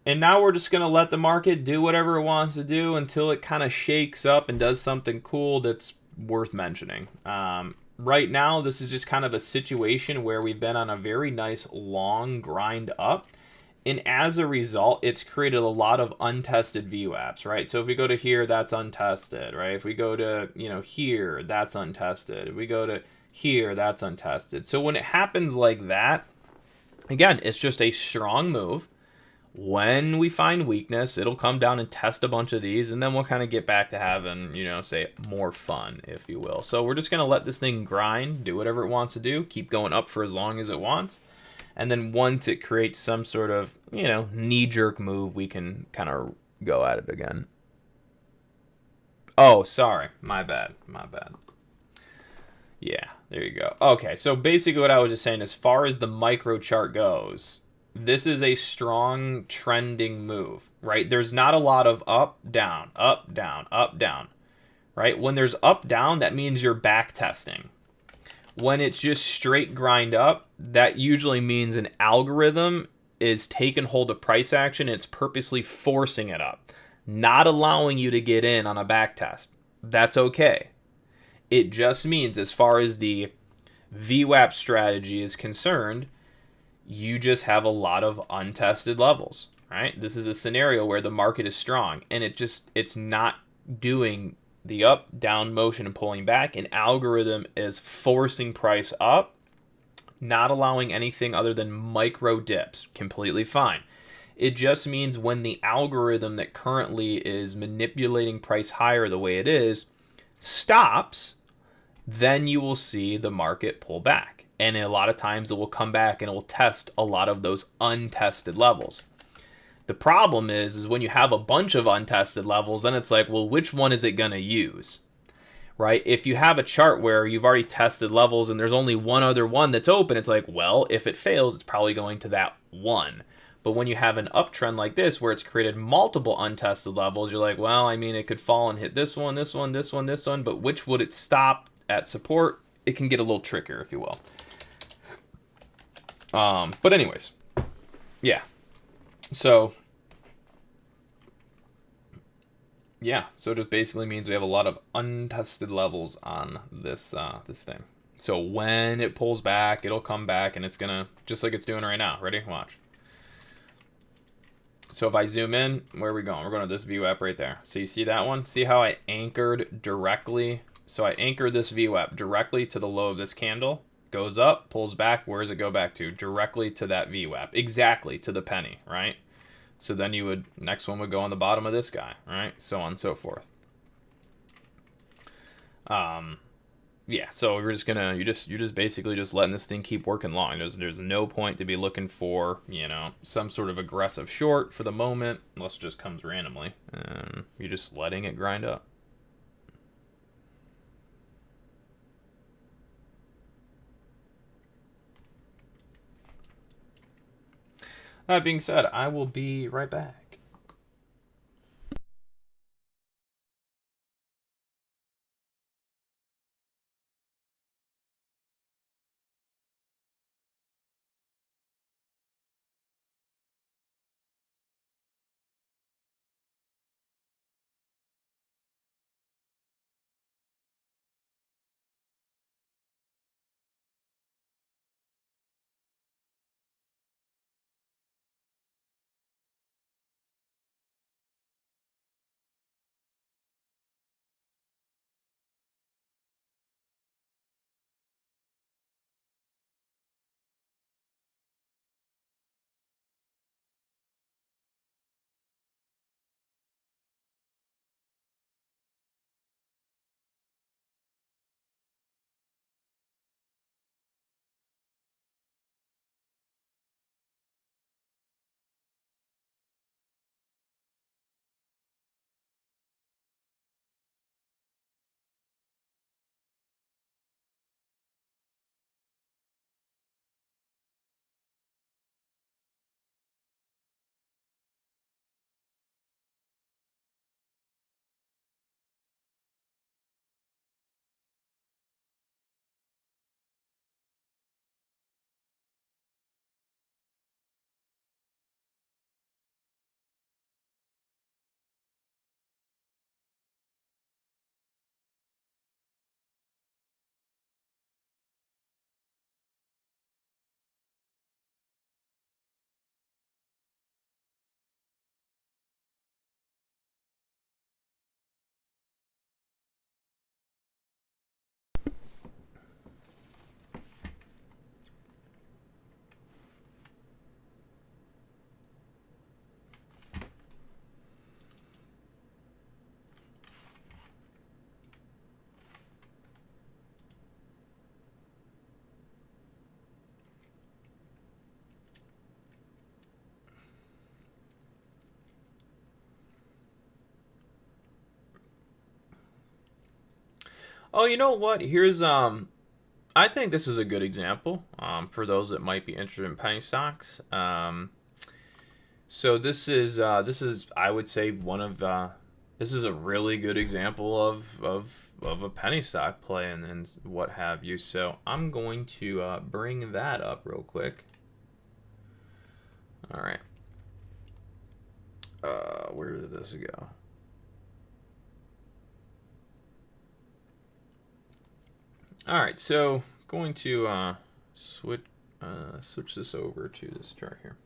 And now we're just going to let the market do whatever it wants to do until it kind of shakes up and does something cool that's worth mentioning. Right now, this is just kind of a situation where we've been on a very nice long grind up. And as a result, it's created a lot of untested VWAPs, right? So if we go to here, that's untested, right? If we go to, here, that's untested. If we go to here, that's untested. So when it happens like that, again, it's just a strong move. When we find weakness, it'll come down and test a bunch of these, and then we'll kind of get back to having, say, more fun, if you will. So we're just going to let this thing grind, do whatever it wants to do, keep going up for as long as it wants. And then once it creates some sort of, knee-jerk move, we can kind of go at it again. Oh, sorry. My bad. Yeah, there you go. Okay, so basically what I was just saying, as far as the micro chart goes, this is a strong trending move, right? There's not a lot of up, down, up, down, up, down, right? When there's up, down, that means you're back testing. When it's just straight grind up, that usually means an algorithm is taking hold of price action. And it's purposely forcing it up, not allowing you to get in on a back test. That's okay. It just means as far as the VWAP strategy is concerned, you just have a lot of untested levels, right? This is a scenario where the market is strong and it's not doing the up down motion and pulling back. An algorithm is forcing price up, not allowing anything other than micro dips. Completely fine. It just means when the algorithm that currently is manipulating price higher the way it is stops, then you will see the market pull back. And a lot of times it will come back and it will test a lot of those untested levels. The problem is when you have a bunch of untested levels, then it's like, well, which one is it going to use, right? If you have a chart where you've already tested levels and there's only one other one that's open, it's like, well, if it fails, it's probably going to that one. But when you have an uptrend like this, where it's created multiple untested levels, you're like, well, I mean, it could fall and hit this one, this one, this one, this one, but which would it stop at support? It can get a little trickier, if you will. But anyways, yeah. So Yeah, so it just basically means we have a lot of untested levels on this thing. So when it pulls back, it'll come back and it's gonna, just like it's doing right now. Ready? Watch. So if I zoom in, where are we going? We're going to this VWAP right there. So you see that one? See how I anchored directly? So I anchored this VWAP directly to the low of this candle. Goes up, pulls back. Where does it go back to? Directly to that VWAP. Exactly to the penny, right? So then you would, next one would go on the bottom of this guy, right? So on and so forth. Yeah, so we're just gonna, you're just basically just letting this thing keep working long. There's no point to be looking for, you know, some sort of aggressive short for the moment, unless it just comes randomly. You're just letting it grind up. That being said, I will be right back. Oh, you know what? Here's I think this is a good example for those that might be interested in penny stocks. So this is I would say one of this is a really good example of a penny stock play and what have you. So I'm going to bring that up real quick. All right. Where did this go? All right, so going to switch this over to this chart here.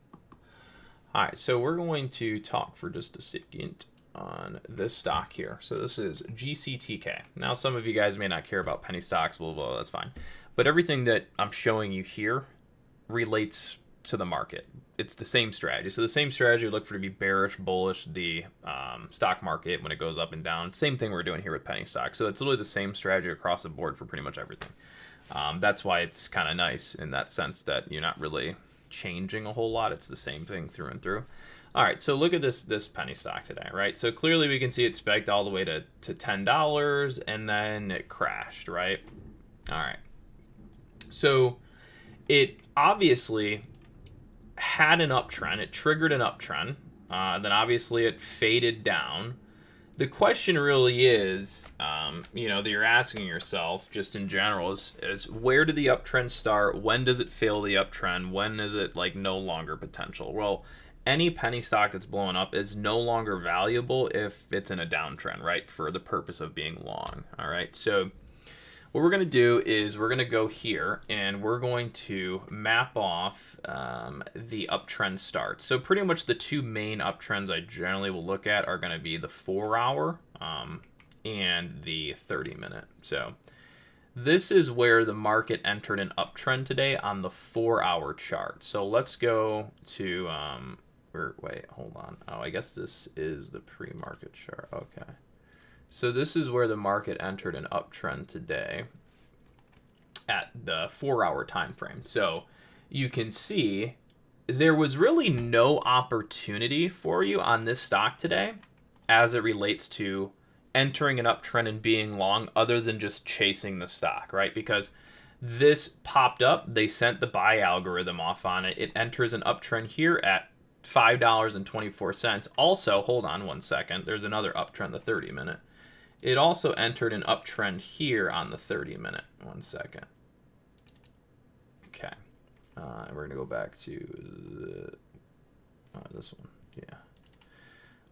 All right, so we're going to talk for just a second on this stock here. So this is GCTK. Now, some of you guys may not care about penny stocks, blah, blah, blah, that's fine. But everything that I'm showing you here relates to the market. It's the same strategy. So the same strategy we look for to be bearish, bullish, the stock market when it goes up and down. Same thing we're doing here with penny stocks. So it's literally the same strategy across the board for pretty much everything. That's why it's kind of nice in that sense that you're not really changing a whole lot. It's the same thing through and through. All right, so look at this penny stock today, right? So clearly we can see it spiked all the way to $10 and then it crashed, right? All right. So it obviously had an uptrend. It triggered an uptrend. Then obviously it faded down. The question really is, you know, that you're asking yourself just in general is where did the uptrend start? When does it fail the uptrend? When is it like no longer potential? Well, any penny stock that's blowing up is no longer valuable if it's in a downtrend, right? For the purpose of being long. All right. So what we're going to do is we're going to go here and we're going to map off the uptrend start. So pretty much the two main uptrends I generally will look at are going to be the 4-hour and the 30-minute. So this is where the market entered an uptrend today on the 4-hour chart. So let's go to, wait, hold on. Oh, I guess this is the pre-market chart. Okay. So this is where the market entered an uptrend today at the 4-hour time frame. So you can see there was really no opportunity for you on this stock today as it relates to entering an uptrend and being long other than just chasing the stock, right? Because this popped up, they sent the buy algorithm off on it. It enters an uptrend here at $5.24. Also, hold on one second, there's another uptrend, the 30-minute. It also entered an uptrend here on the 30-minute. One second. Okay. We're going to go back to this one. Yeah.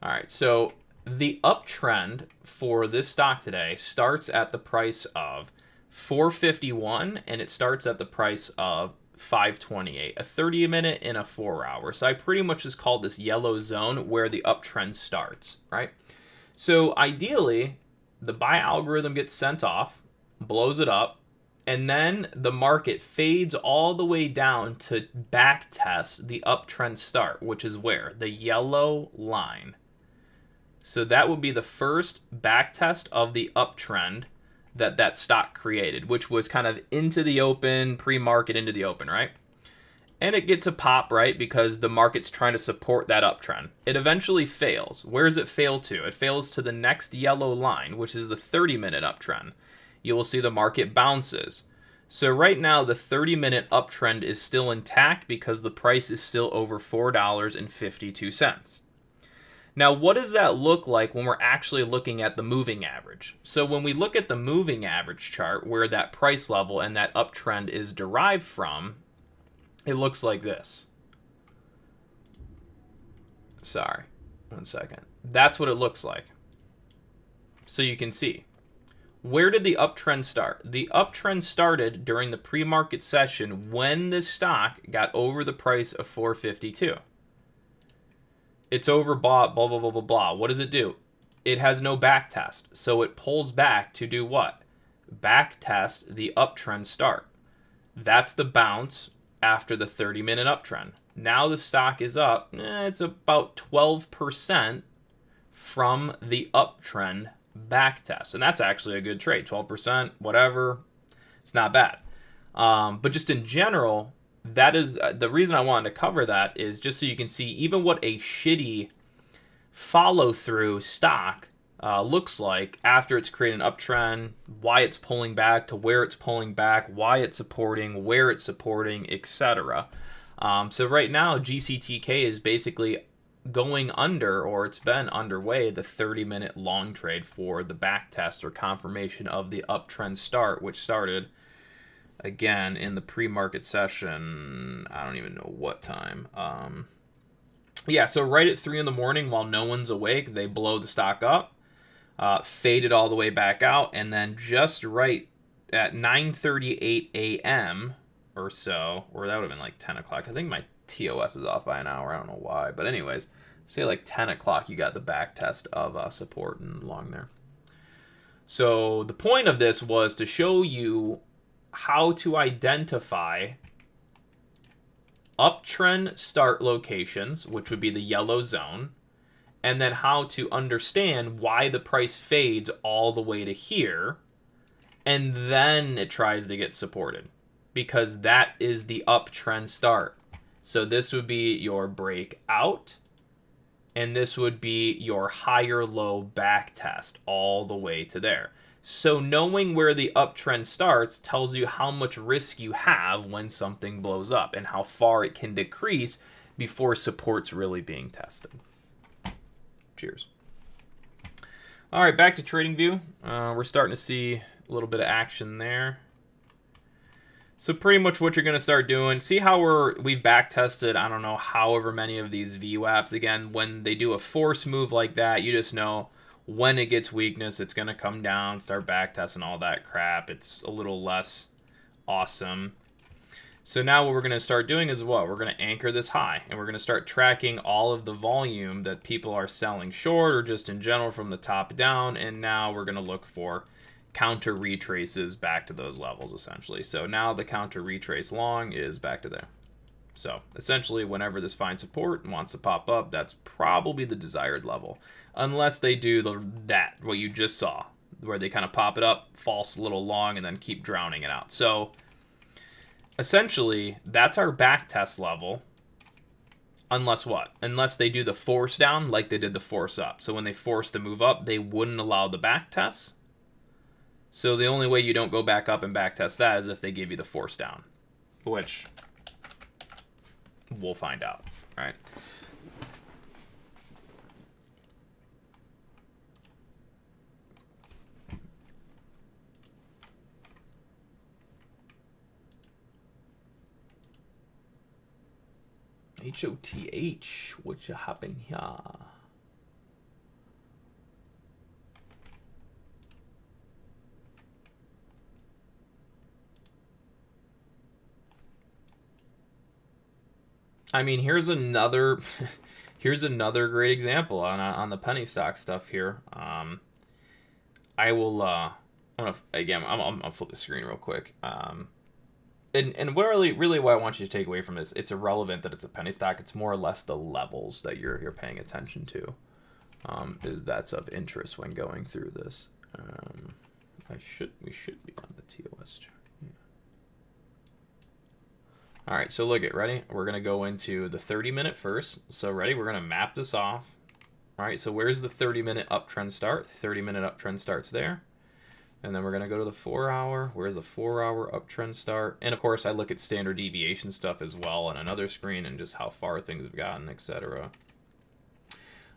All right. So the uptrend for this stock today starts at the price of $4.51, and it starts at the price of $5.28, a 30-minute and a 4-hour. So I pretty much just called this yellow zone where the uptrend starts, right? So ideally, the buy algorithm gets sent off, blows it up, and then the market fades all the way down to back test the uptrend start, which is where? The yellow line. So that would be the first back test of the uptrend that stock created, which was kind of into the open, pre-market into the open, right? And it gets a pop, right, because the market's trying to support that uptrend. It eventually fails. Where does it fail to? It fails to the next yellow line, which is the 30-minute uptrend. You will see the market bounces. So right now, the 30-minute uptrend is still intact because the price is still over $4.52. Now, what does that look like when we're actually looking at the moving average? So when we look at the moving average chart, where that price level and that uptrend is derived from, it looks like this. Sorry, one second. That's what it looks like. So you can see. Where did the uptrend start? The uptrend started during the pre-market session when this stock got over the price of $4.52. It's overbought, blah, blah, blah, blah, blah. What does it do? It has no back test. So it pulls back to do what? Back test the uptrend start. That's the bounce after the 30-minute uptrend. Now the stock is up, it's about 12% from the uptrend back test. And that's actually a good trade. 12%, whatever, it's not bad. But just in general, that is the reason I wanted to cover that is just so you can see even what a shitty follow-through stock looks like after it's created an uptrend, why it's pulling back to where it's pulling back, why it's supporting, where it's supporting, etc. So right now, GCTK is basically going under, or it's been underway, the 30-minute long trade for the back test or confirmation of the uptrend start, which started, again, in the pre-market session. I don't even know what time. Yeah, so right at 3 in the morning while no one's awake, they blow the stock up. Faded all the way back out, and then just right at 9:38 a.m. or so, or that would have been like 10 o'clock. I think my TOS is off by an hour. I don't know why. But anyways, say like 10 o'clock, you got the back test of support and long there. So the point of this was to show you how to identify uptrend start locations, which would be the yellow zone, and then how to understand why the price fades all the way to here, and then it tries to get supported, because that is the uptrend start. So this would be your breakout, and this would be your higher low back test all the way to there. So knowing where the uptrend starts tells you how much risk you have when something blows up and how far it can decrease before support's really being tested. Cheers. All right, back to TradingView. We're starting to see a little bit of action there. So pretty much what you're going to start doing, see how we've back tested, I don't know, however many of these VWAPs. Again, when they do a force move like that, you just know when it gets weakness, it's going to come down, start back testing all that crap. It's a little less awesome. So now what we're going to start doing is what? We're going to anchor this high, and we're going to start tracking all of the volume that people are selling short or just in general from the top down, and now we're going to look for counter retraces back to those levels, essentially. So now the counter retrace long is back to there. So essentially, whenever this finds support and wants to pop up, that's probably the desired level. Unless they do what you just saw, where they kind of pop it up, false a little long, and then keep drowning it out. So essentially, that's our back test level. Unless what? Unless they do the force down like they did the force up. So when they force the move up, they wouldn't allow the back test. So the only way you don't go back up and back test that is if they give you the force down, which we'll find out. All right. HOTH, what you happen here? I mean, here's another here's another great example on the penny stock stuff here. I will I'm gonna flip the screen real quick. And really what I want you to take away from this, it's irrelevant that it's a penny stock. It's more or less the levels that you're paying attention to. That's of interest when going through this. We should be on the TOS chart. All right, so look at, ready? We're going to go into the 30-minute first. So ready? We're going to map this off. All right, so where's the 30-minute uptrend start? 30-minute uptrend starts there. And then we're going to go to the 4-hour. Where's the 4-hour uptrend start? And of course, I look at standard deviation stuff as well on another screen and just how far things have gotten, etc.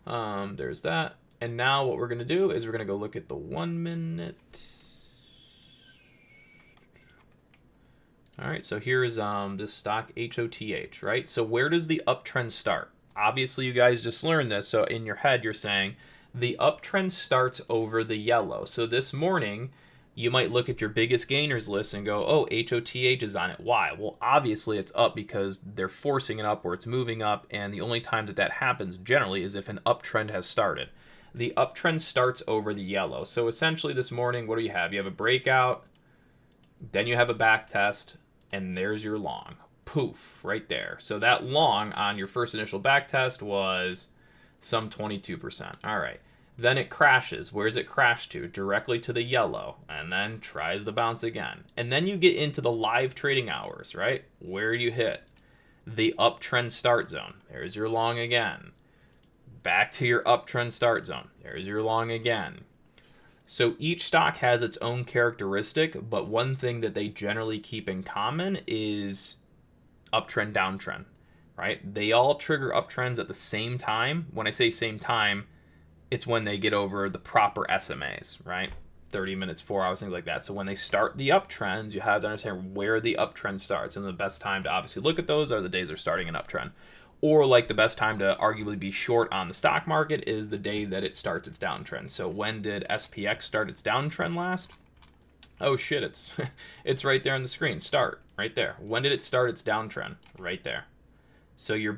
There's that. And now what we're going to do is we're going to go look at the 1 minute. All right, so here's this stock HOTH, right? So where does the uptrend start? Obviously, you guys just learned this, so in your head, you're saying the uptrend starts over the yellow. So this morning, you might look at your biggest gainers list and go, oh, HOTH is on it. Why? Well, obviously, it's up because they're forcing it up or it's moving up, and the only time that happens generally is if an uptrend has started. The uptrend starts over the yellow. So essentially this morning, what do you have? You have a breakout, then you have a back test, and there's your long. Poof, right there. So that long on your first initial back test was some 22%. All right. Then it crashes. Where does it crash to? Directly to the yellow, and then tries the bounce again. And then you get into the live trading hours, right? Where do you hit? The uptrend start zone. There's your long again. Back to your uptrend start zone. There's your long again. So each stock has its own characteristic, but one thing that they generally keep in common is uptrend, downtrend, right? They all trigger uptrends at the same time. When I say same time, it's when they get over the proper SMAs, right? 30 minutes, 4 hours, things like that. So when they start the uptrends, you have to understand where the uptrend starts. And the best time to obviously look at those are the days they're starting an uptrend. Or like the best time to arguably be short on the stock market is the day that it starts its downtrend. So when did SPX start its downtrend last? Oh shit, it's right there on the screen. Start, right there. When did it start its downtrend? Right there. So your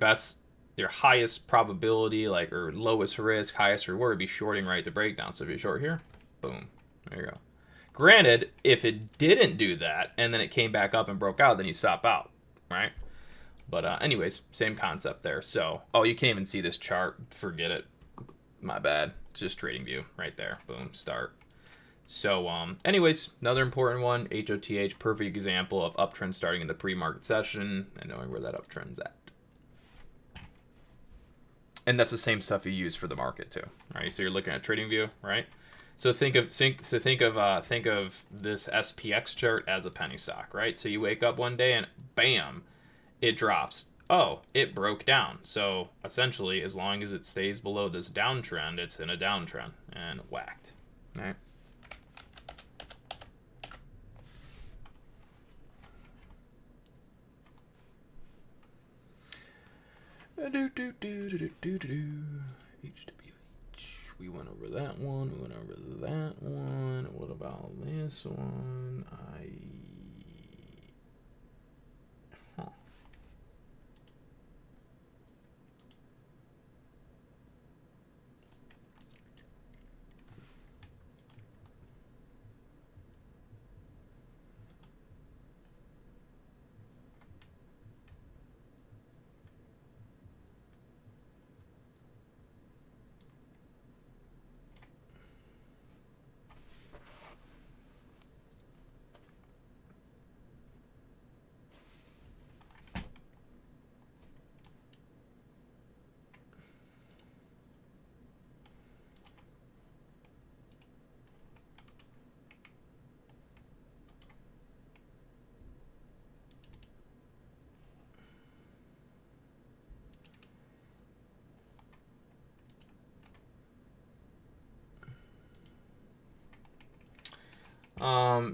highest probability, or lowest risk, highest reward would be shorting right at the breakdown. So if you short here, boom, there you go. Granted, if it didn't do that and then it came back up and broke out, then you stop out, right? But anyways, same concept there. So, oh, you can't even see this chart. Forget it. My bad. It's just trading view right there. Boom, start. So, anyways, another important one, HOTH, perfect example of uptrend starting in the pre-market session and knowing where that uptrend's at. And that's the same stuff you use for the market too, right? So you're looking at trading view, right? So think of this SPX chart as a penny stock, right? So you wake up one day and bam, it drops. Oh, it broke down. So essentially, as long as it stays below this downtrend, it's in a downtrend and whacked, right? We went over that one. We went over that one. What about this one? Huh.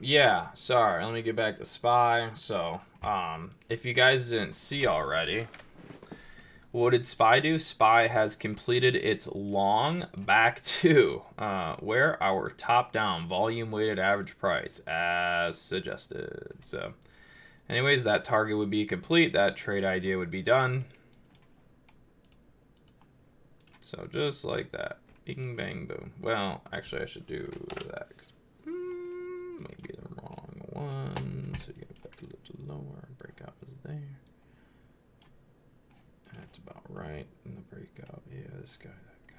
Yeah, sorry, let me get back to SPY. So, if you guys didn't see already, what did SPY do? SPY has completed its long back to where our top-down volume-weighted average price as suggested. So, anyways, that target would be complete. That trade idea would be done. So just like that. Bing, bang, boom. Well, actually, I should do that. Maybe the wrong one. So you get it back a little lower. Breakout is there. That's about right. And the breakout, yeah, this guy, that guy.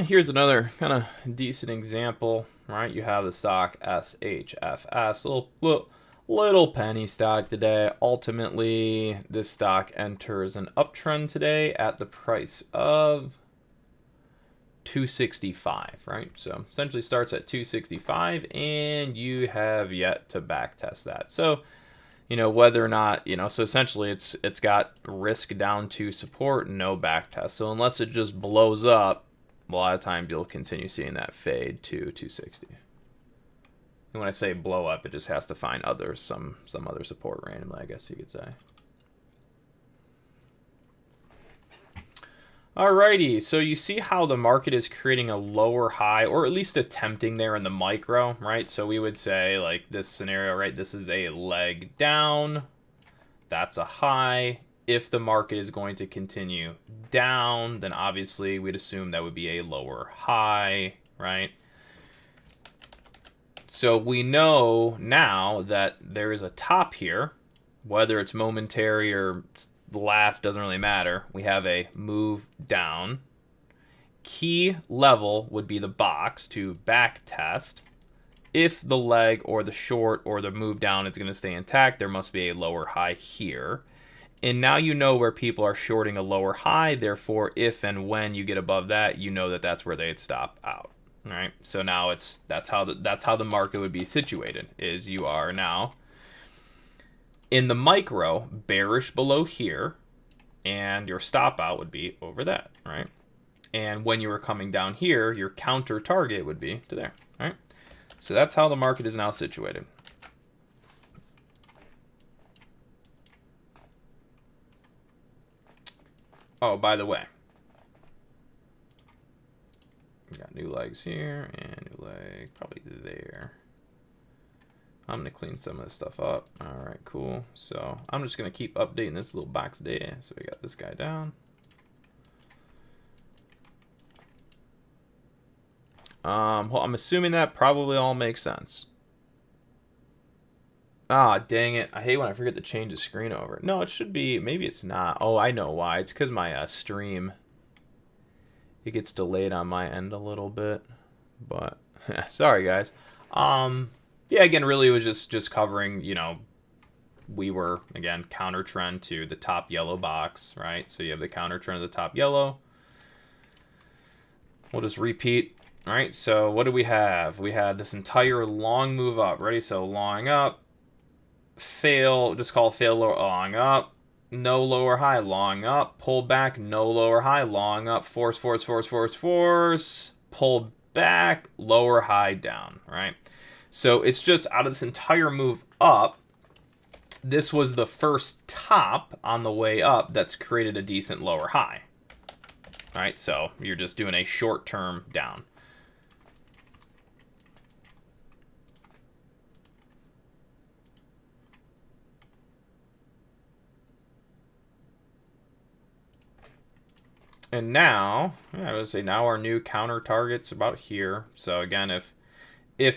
Here's another kind of decent example, right? You have the stock SHFS, little penny stock today. Ultimately, this stock enters an uptrend today at the price of 265, right? So essentially starts at 265, and you have yet to back test that. So, you know, whether or not, you know, so essentially it's got risk down to support, no back test. So unless it just blows up, a lot of times you'll continue seeing that fade to 260. And when I say blow up, it just has to find some other support randomly, I guess you could say. Alrighty, so you see how the market is creating a lower high, or at least attempting there in the micro, right? So we would say, like this scenario, right? This is a leg down. That's a high. If the market is going to continue down, then obviously we'd assume that would be a lower high, right? So we know now that there is a top here, whether it's momentary or last, doesn't really matter. We have a move down. Key level would be the box to back test. If the leg or the short or the move down is going to stay intact, there must be a lower high here. And now you know where people are shorting a lower high. Therefore, if and when you get above that, you know that that's where they'd stop out. All right. So now that's how the market would be situated. Is you are now in the micro bearish below here, and your stop out would be over that, right? And when you were coming down here, your counter target would be to there, right? So that's how the market is now situated. Oh, by the way, We got new legs here and new leg probably there. I'm gonna clean some of this stuff up. All right, cool. So I'm just gonna keep updating this little box there. So we got this guy down. Well, I'm assuming that probably all makes sense. Ah, dang it. I hate when I forget to change the screen over. No, it should be, maybe it's not. Oh, I know why. It's because my stream, it gets delayed on my end a little bit. But, sorry guys. Yeah, again, really it was just covering, you know, we were, again, counter trend to the top yellow box, right? So you have the counter trend of the top yellow. We'll just repeat. All right, so what do we have? We had this entire long move up. Ready? So long up. Fail, just call fail lower, long up, no lower high, long up, pull back, no lower high, long up, force, force, force, force, force, pull back, lower high, down, right? So it's just out of this entire move up, this was the first top on the way up that's created a decent lower high, right? So you're just doing a short-term down. And now, I would say now our new counter target's about here. So again, if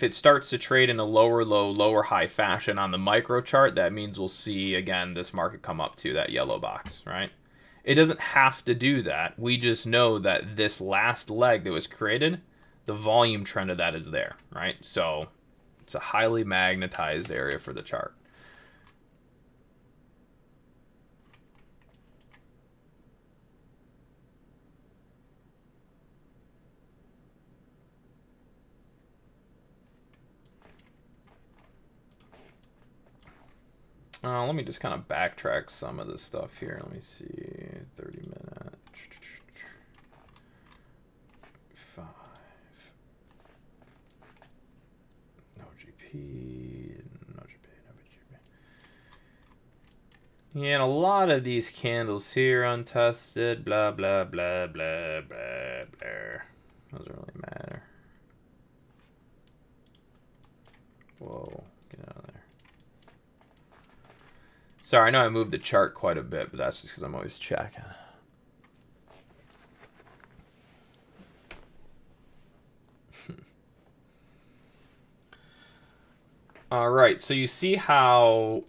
it starts to trade in a lower low, lower high fashion on the micro chart, that means we'll see, again, this market come up to that yellow box, right? It doesn't have to do that. We just know that this last leg that was created, the volume trend of that is there, right? So it's a highly magnetized area for the chart. Let me just kind of backtrack some of this stuff here. Let me see. 30 minute. 5. No GP. No GP. No GP. Yeah, and a lot of these candles here untested. Blah, blah, blah, blah, blah, blah. Doesn't really matter. Whoa. Get out of there. Sorry, I know I moved the chart quite a bit, but that's just because I'm always checking. All right, so you see how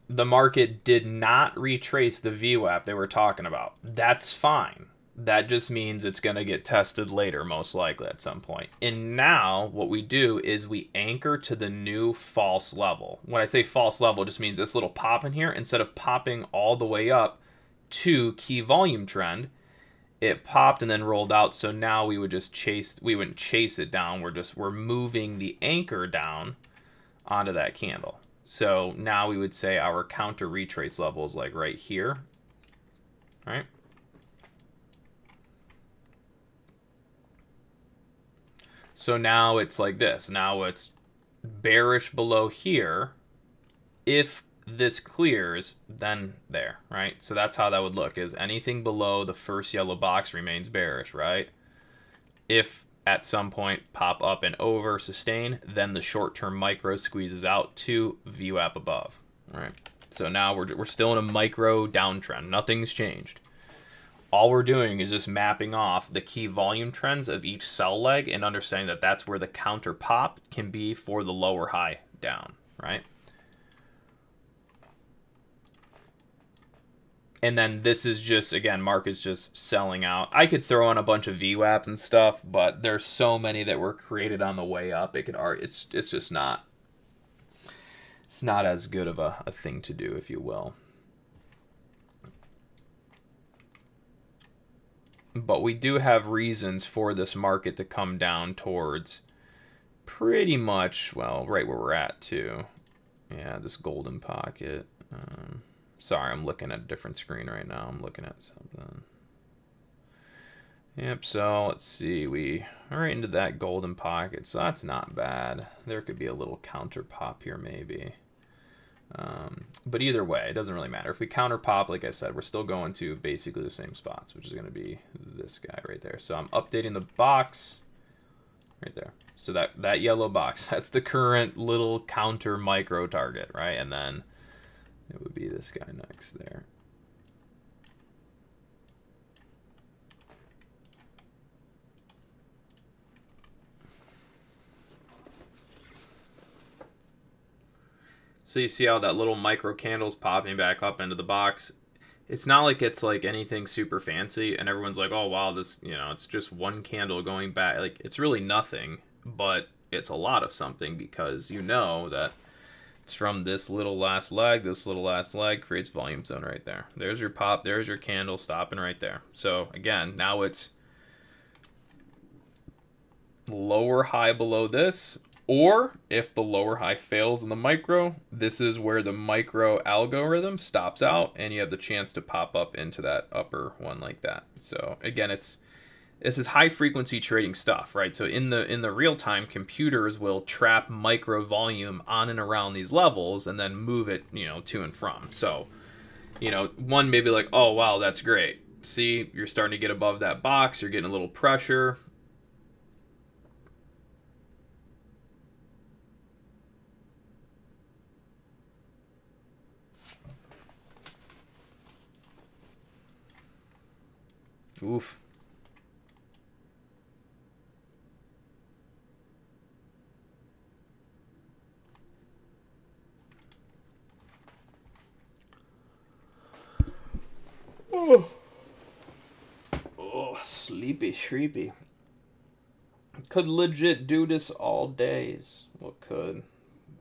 the market did not retrace the VWAP they were talking about. That's fine. That just means it's going to get tested later, most likely at some point. And now what we do is we anchor to the new false level. When I say false level, it just means this little pop in here, instead of popping all the way up to key volume trend, it popped and then rolled out. So now we would just we wouldn't chase it down. We're moving the anchor down onto that candle. So now we would say our counter retrace level is like right here. All right. So now it's like this. Now it's bearish below here. If this clears, then there, right? So that's how that would look, is anything below the first yellow box remains bearish, right? If at some point pop up and over, sustain, then the short-term micro squeezes out to VWAP above, all right? So now we're still in a micro downtrend. Nothing's changed. All we're doing is just mapping off the key volume trends of each sell leg and understanding that that's where the counter pop can be for the lower high down, right? And then this is just, again, market's just selling out. I could throw on a bunch of VWAPs and stuff, but there's so many that were created on the way up. It's just not, it's not as good of a thing to do, if you will. But we do have reasons for this market to come down towards pretty much, well, right where we're at too. Yeah, this golden pocket. Sorry, I'm looking at a different screen right now. I'm looking at something. Yep, so let's see. We are right into that golden pocket, so that's not bad. There could be a little counter pop here maybe. But either way, it doesn't really matter. If we counter pop, like I said, we're still going to basically the same spots, which is going to be this guy right there. So I'm updating the box right there. So that yellow box, that's the current little counter micro target, right? And then it would be this guy next there. So you see how that little micro candle's popping back up into the box. It's not like it's like anything super fancy and everyone's like, oh wow, this, you know, it's just one candle going back. Like, it's really nothing, but it's a lot of something, because you know that it's from this little last leg creates volume zone right there. There's your pop, there's your candle stopping right there. So again, now it's lower high below this, or if the lower high fails in the micro, this is where the micro algorithm stops out and you have the chance to pop up into that upper one like that. So again, this is high frequency trading stuff, right? So in the real time, computers will trap micro volume on and around these levels and then move it, you know, to and from. So, you know, one may be like, oh wow, that's great. See, you're starting to get above that box, you're getting a little pressure. Oof. Oh, sleepy. Could legit do this all days. Well, could.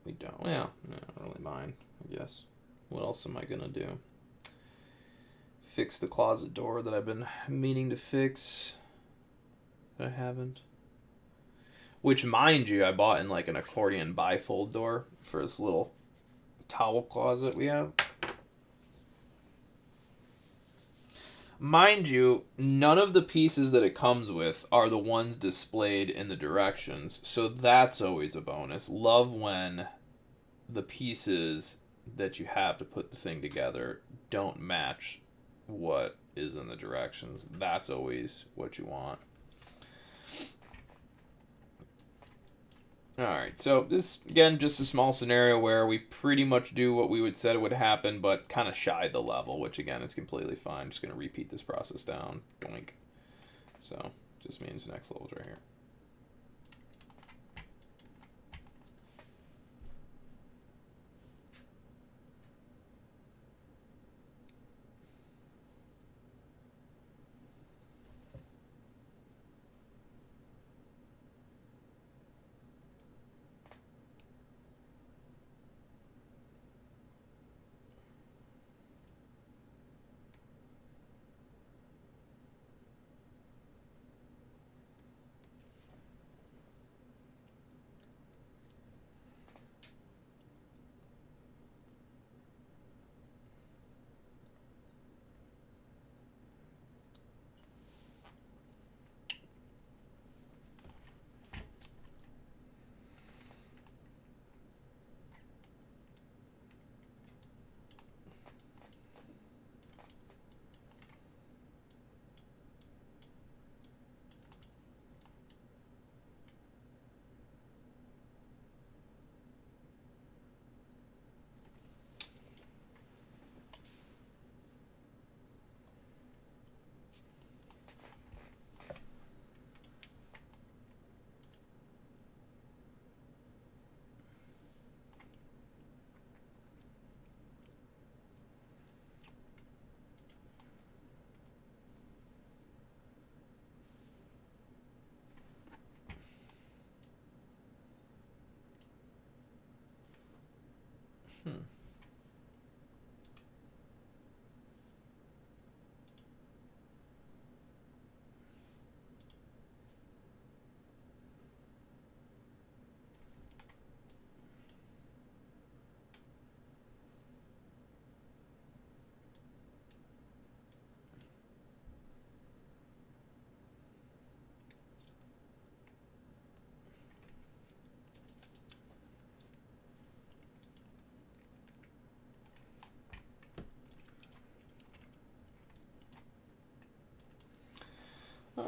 We don't. Well, I don't really mind, I guess. What else am I gonna do? Fix the closet door that I've been meaning to fix. But I haven't. Which, mind you, I bought in like an accordion bifold door for this little towel closet we have. Mind you, none of the pieces that it comes with are the ones displayed in the directions, so that's always a bonus. Love when the pieces that you have to put the thing together don't match what is in the directions. That's always what you want. Alright, so this, again, just a small scenario where we pretty much do what we would said would happen, but kind of shied the level, which again, is completely fine. Just going to repeat this process down. Doink. So, just means next level's right here.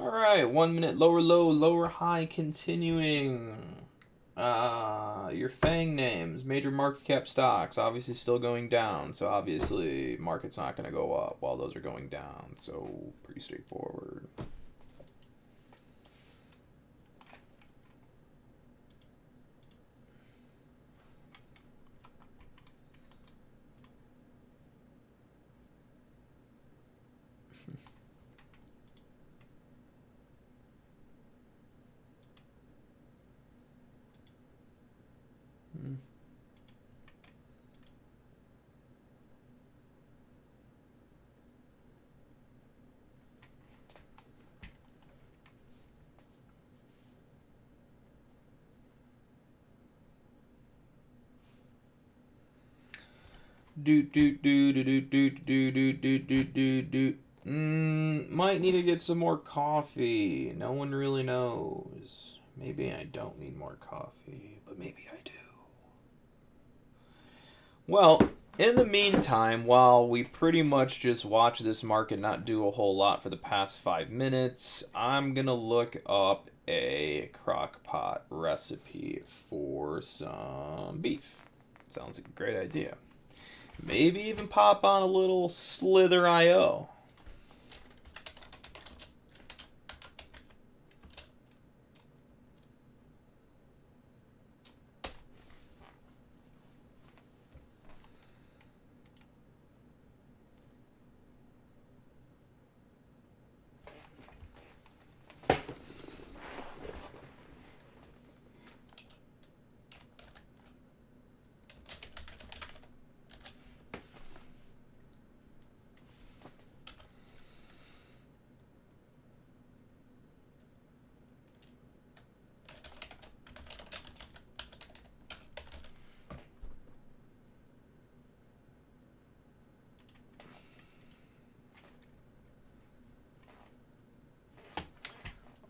All right, 1 minute lower low, lower high continuing. Your FANG names, major market cap stocks, obviously still going down. So obviously market's not going to go up while those are going down. So pretty straightforward. Might need to get some more coffee. No one really knows. Maybe I don't need more coffee, but maybe I do. Well, in the meantime, while we pretty much just watch this market not do a whole lot for the past 5 minutes, I'm gonna look up a crock pot recipe for some beef. Sounds like a great idea. Maybe even pop on a little Slither.io.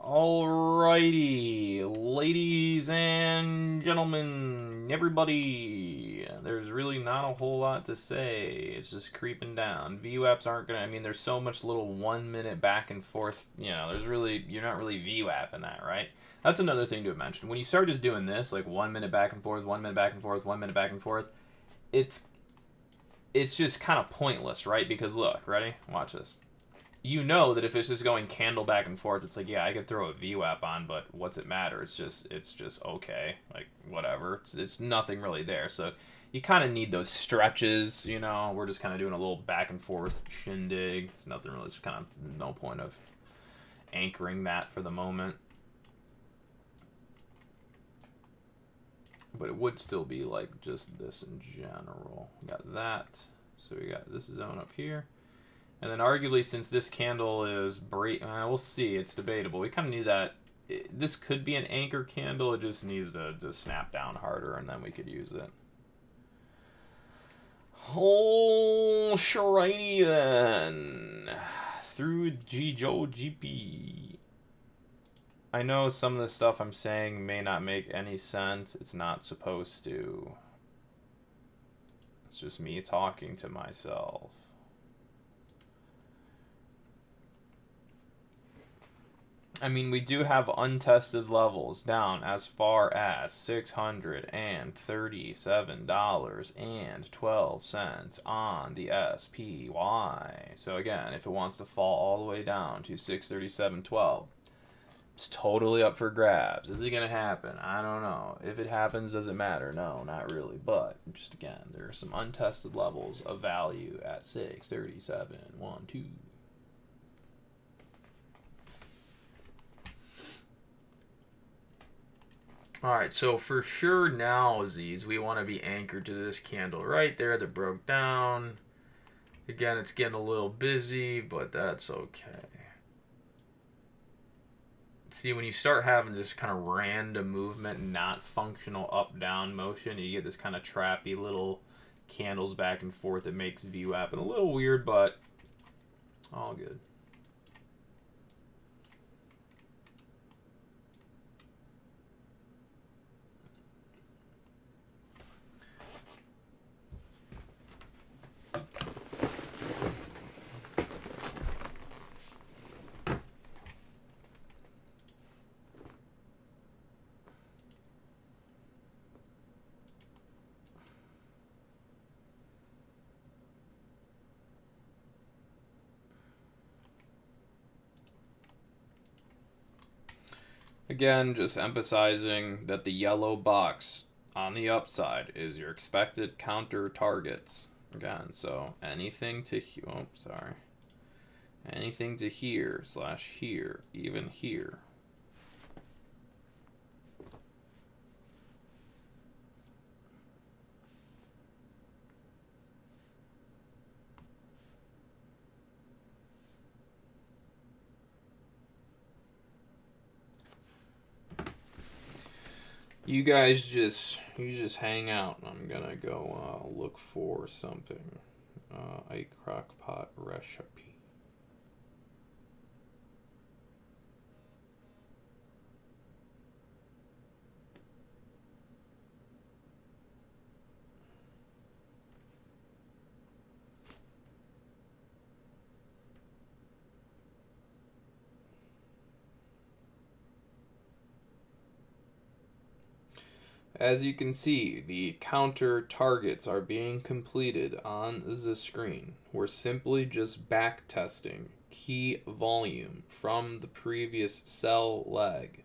Alrighty, ladies and gentlemen, everybody, there's really not a whole lot to say. It's just creeping down. VWAPs aren't gonna, I mean, there's so much little 1 minute back and forth, you know, you're not really VWAPing that, right? That's another thing to mention. When you start just doing this, like 1 minute back and forth, 1 minute back and forth, 1 minute back and forth, it's just kind of pointless, right? Because look, ready? Watch this. You know that if it's just going candle back and forth, it's like, yeah, I could throw a VWAP on, but what's it matter? It's just okay, like whatever. It's nothing really there. So you kind of need those stretches, you know. We're just kind of doing a little back and forth shindig. It's nothing really. It's kind of no point of anchoring that for the moment. But it would still be like just this in general. We got that. So we got this zone up here. And then arguably, since this candle is we'll see, it's debatable. We kind of need that. This could be an anchor candle. It just needs to snap down harder, and then we could use it. Oh, shiny then. Through Joe GP. I know some of the stuff I'm saying may not make any sense. It's not supposed to. It's just me talking to myself. I mean, we do have untested levels down as far as $637.12 on the SPY. So again, if it wants to fall all the way down to $637.12, it's totally up for grabs. Is it going to happen? I don't know. If it happens, does it matter? No, not really. But just again, there are some untested levels of value at 637.12. Alright, so for sure now, Z's, we want to be anchored to this candle right there that broke down. Again, it's getting a little busy, but that's okay. See, when you start having this kind of random movement, not functional up-down motion, you get this kind of trappy little candles back and forth. It makes VWAP a little weird, but all good. Again, just emphasizing that the yellow box on the upside is your expected counter targets. Again, so anything to anything to here / here, even here. You guys just hang out. I'm gonna go look for something. A crock pot recipe. As you can see, the counter targets are being completed on the screen. We're simply just back testing key volume from the previous sell leg.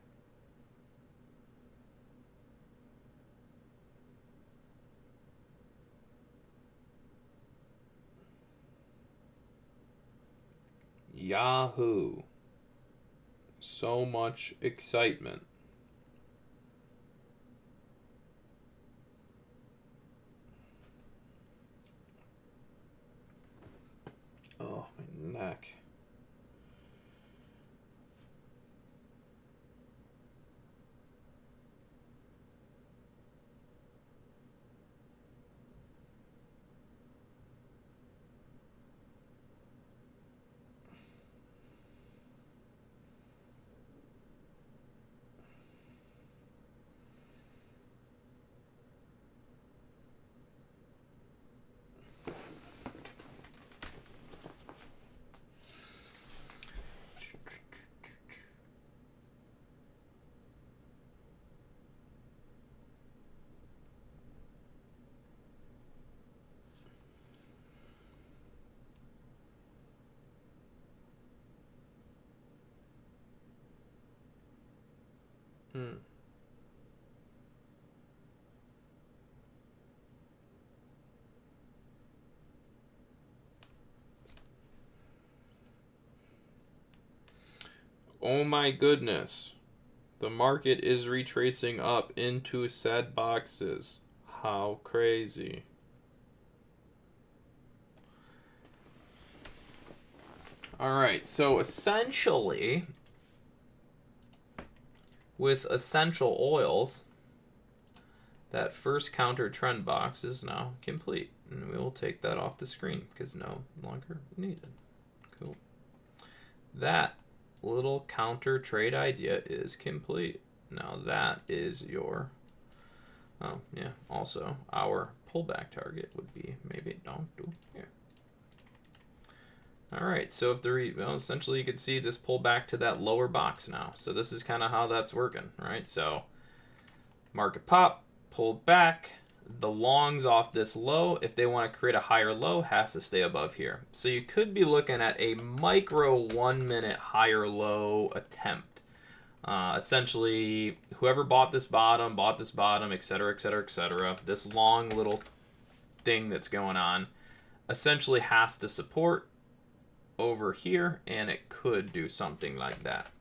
Yahoo! So much excitement. Oh, my neck. Oh my goodness. The market is retracing up into said boxes. How crazy. Alright, so essentially, with essential oils, that first counter trend box is now complete. And we will take that off the screen because no longer needed. Cool. That little counter trade idea is complete. Now that is your, oh yeah, also our pullback target would be maybe don't do here. All right, so if the well, essentially you could see this pull back to that lower box now. So this is kind of how that's working, right? So market pop, pulled back, the longs off this low, if they want to create a higher low, has to stay above here. So you could be looking at a micro 1 minute higher low attempt. Essentially, whoever bought this bottom, etc., etc., etc., this long little thing that's going on essentially has to support over here, and it could do something like that.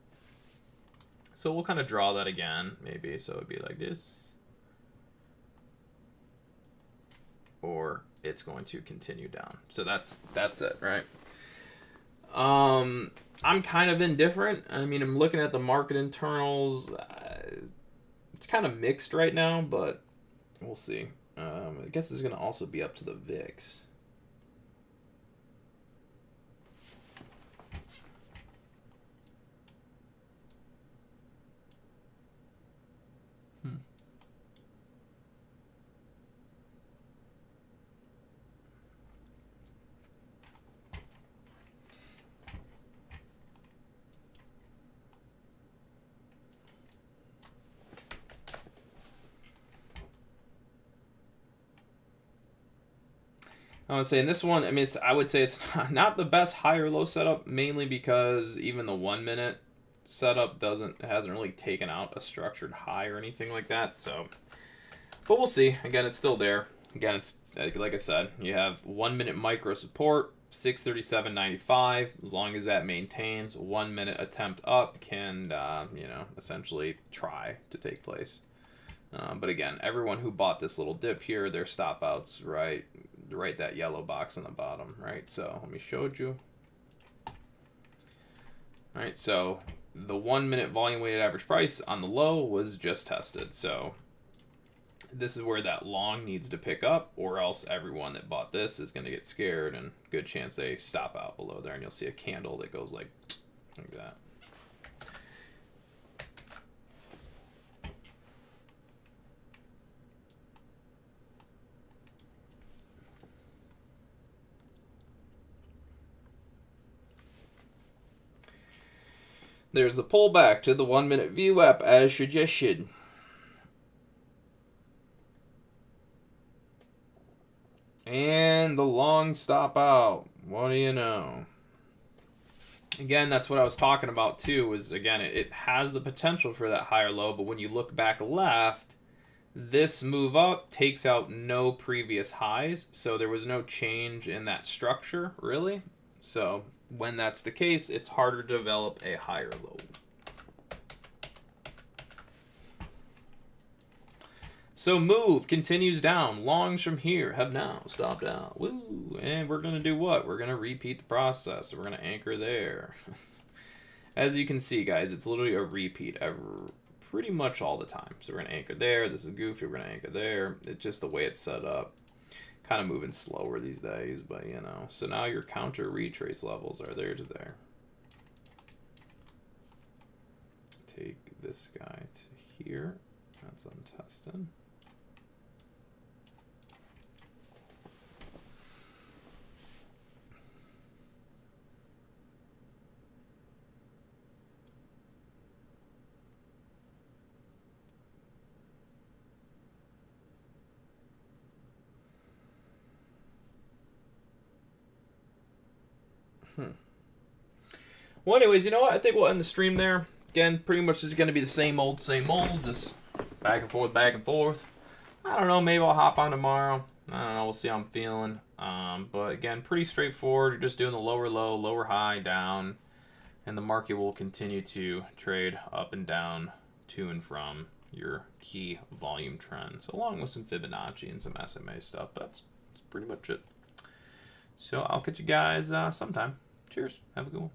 So we'll kind of draw that again, maybe. So it'd be like this. Or it's going to continue down. So that's it, right? I'm kind of indifferent. I mean, I'm looking at the market internals. It's kind of mixed right now, but we'll see. I guess it's going to also be up to the VIX. I would say in this one, I mean, I would say it's not the best higher low setup, mainly because even the 1 minute setup hasn't really taken out a structured high or anything like that. So, but we'll see. Again, it's still there. Again, it's like I said, you have 1 minute micro support, 637.95. As long as that maintains, 1 minute attempt up can essentially try to take place. But again, everyone who bought this little dip here, their stop outs right that yellow box on the bottom, right? So let me show you. All right, so the 1 minute volume weighted average price on the low was just tested. So this is where that long needs to pick up, or else everyone that bought this is going to get scared, and good chance they stop out below there, and you'll see a candle that goes like that. There's a pullback to the 1 minute VWAP as suggested. And the long stop out. What do you know? Again, that's what I was talking about too, was again, it has the potential for that higher low, but when you look back left, this move up takes out no previous highs, so there was no change in that structure, really. So when that's the case, it's harder to develop a higher low. So move continues down. Longs from here have now stopped out. Woo! And we're going to do what? We're going to repeat the process. So we're going to anchor there. As you can see, guys, it's literally a repeat pretty much all the time. So we're going to anchor there. This is goofy. We're going to anchor there. It's just the way it's set up. Kind of moving slower these days, but you know. So now your counter retrace levels are there to there. Take this guy to here. That's untested. Well, anyways, you know what? I think we'll end the stream there. Again, pretty much just going to be the same old, just back and forth, back and forth. I don't know. Maybe I'll hop on tomorrow. I don't know. We'll see how I'm feeling. But again, pretty straightforward. You're just doing the lower low, lower high, down. And the market will continue to trade up and down to and from your key volume trends, along with some Fibonacci and some SMA stuff. But that's pretty much it. So I'll catch you guys sometime. Cheers. Have a good one.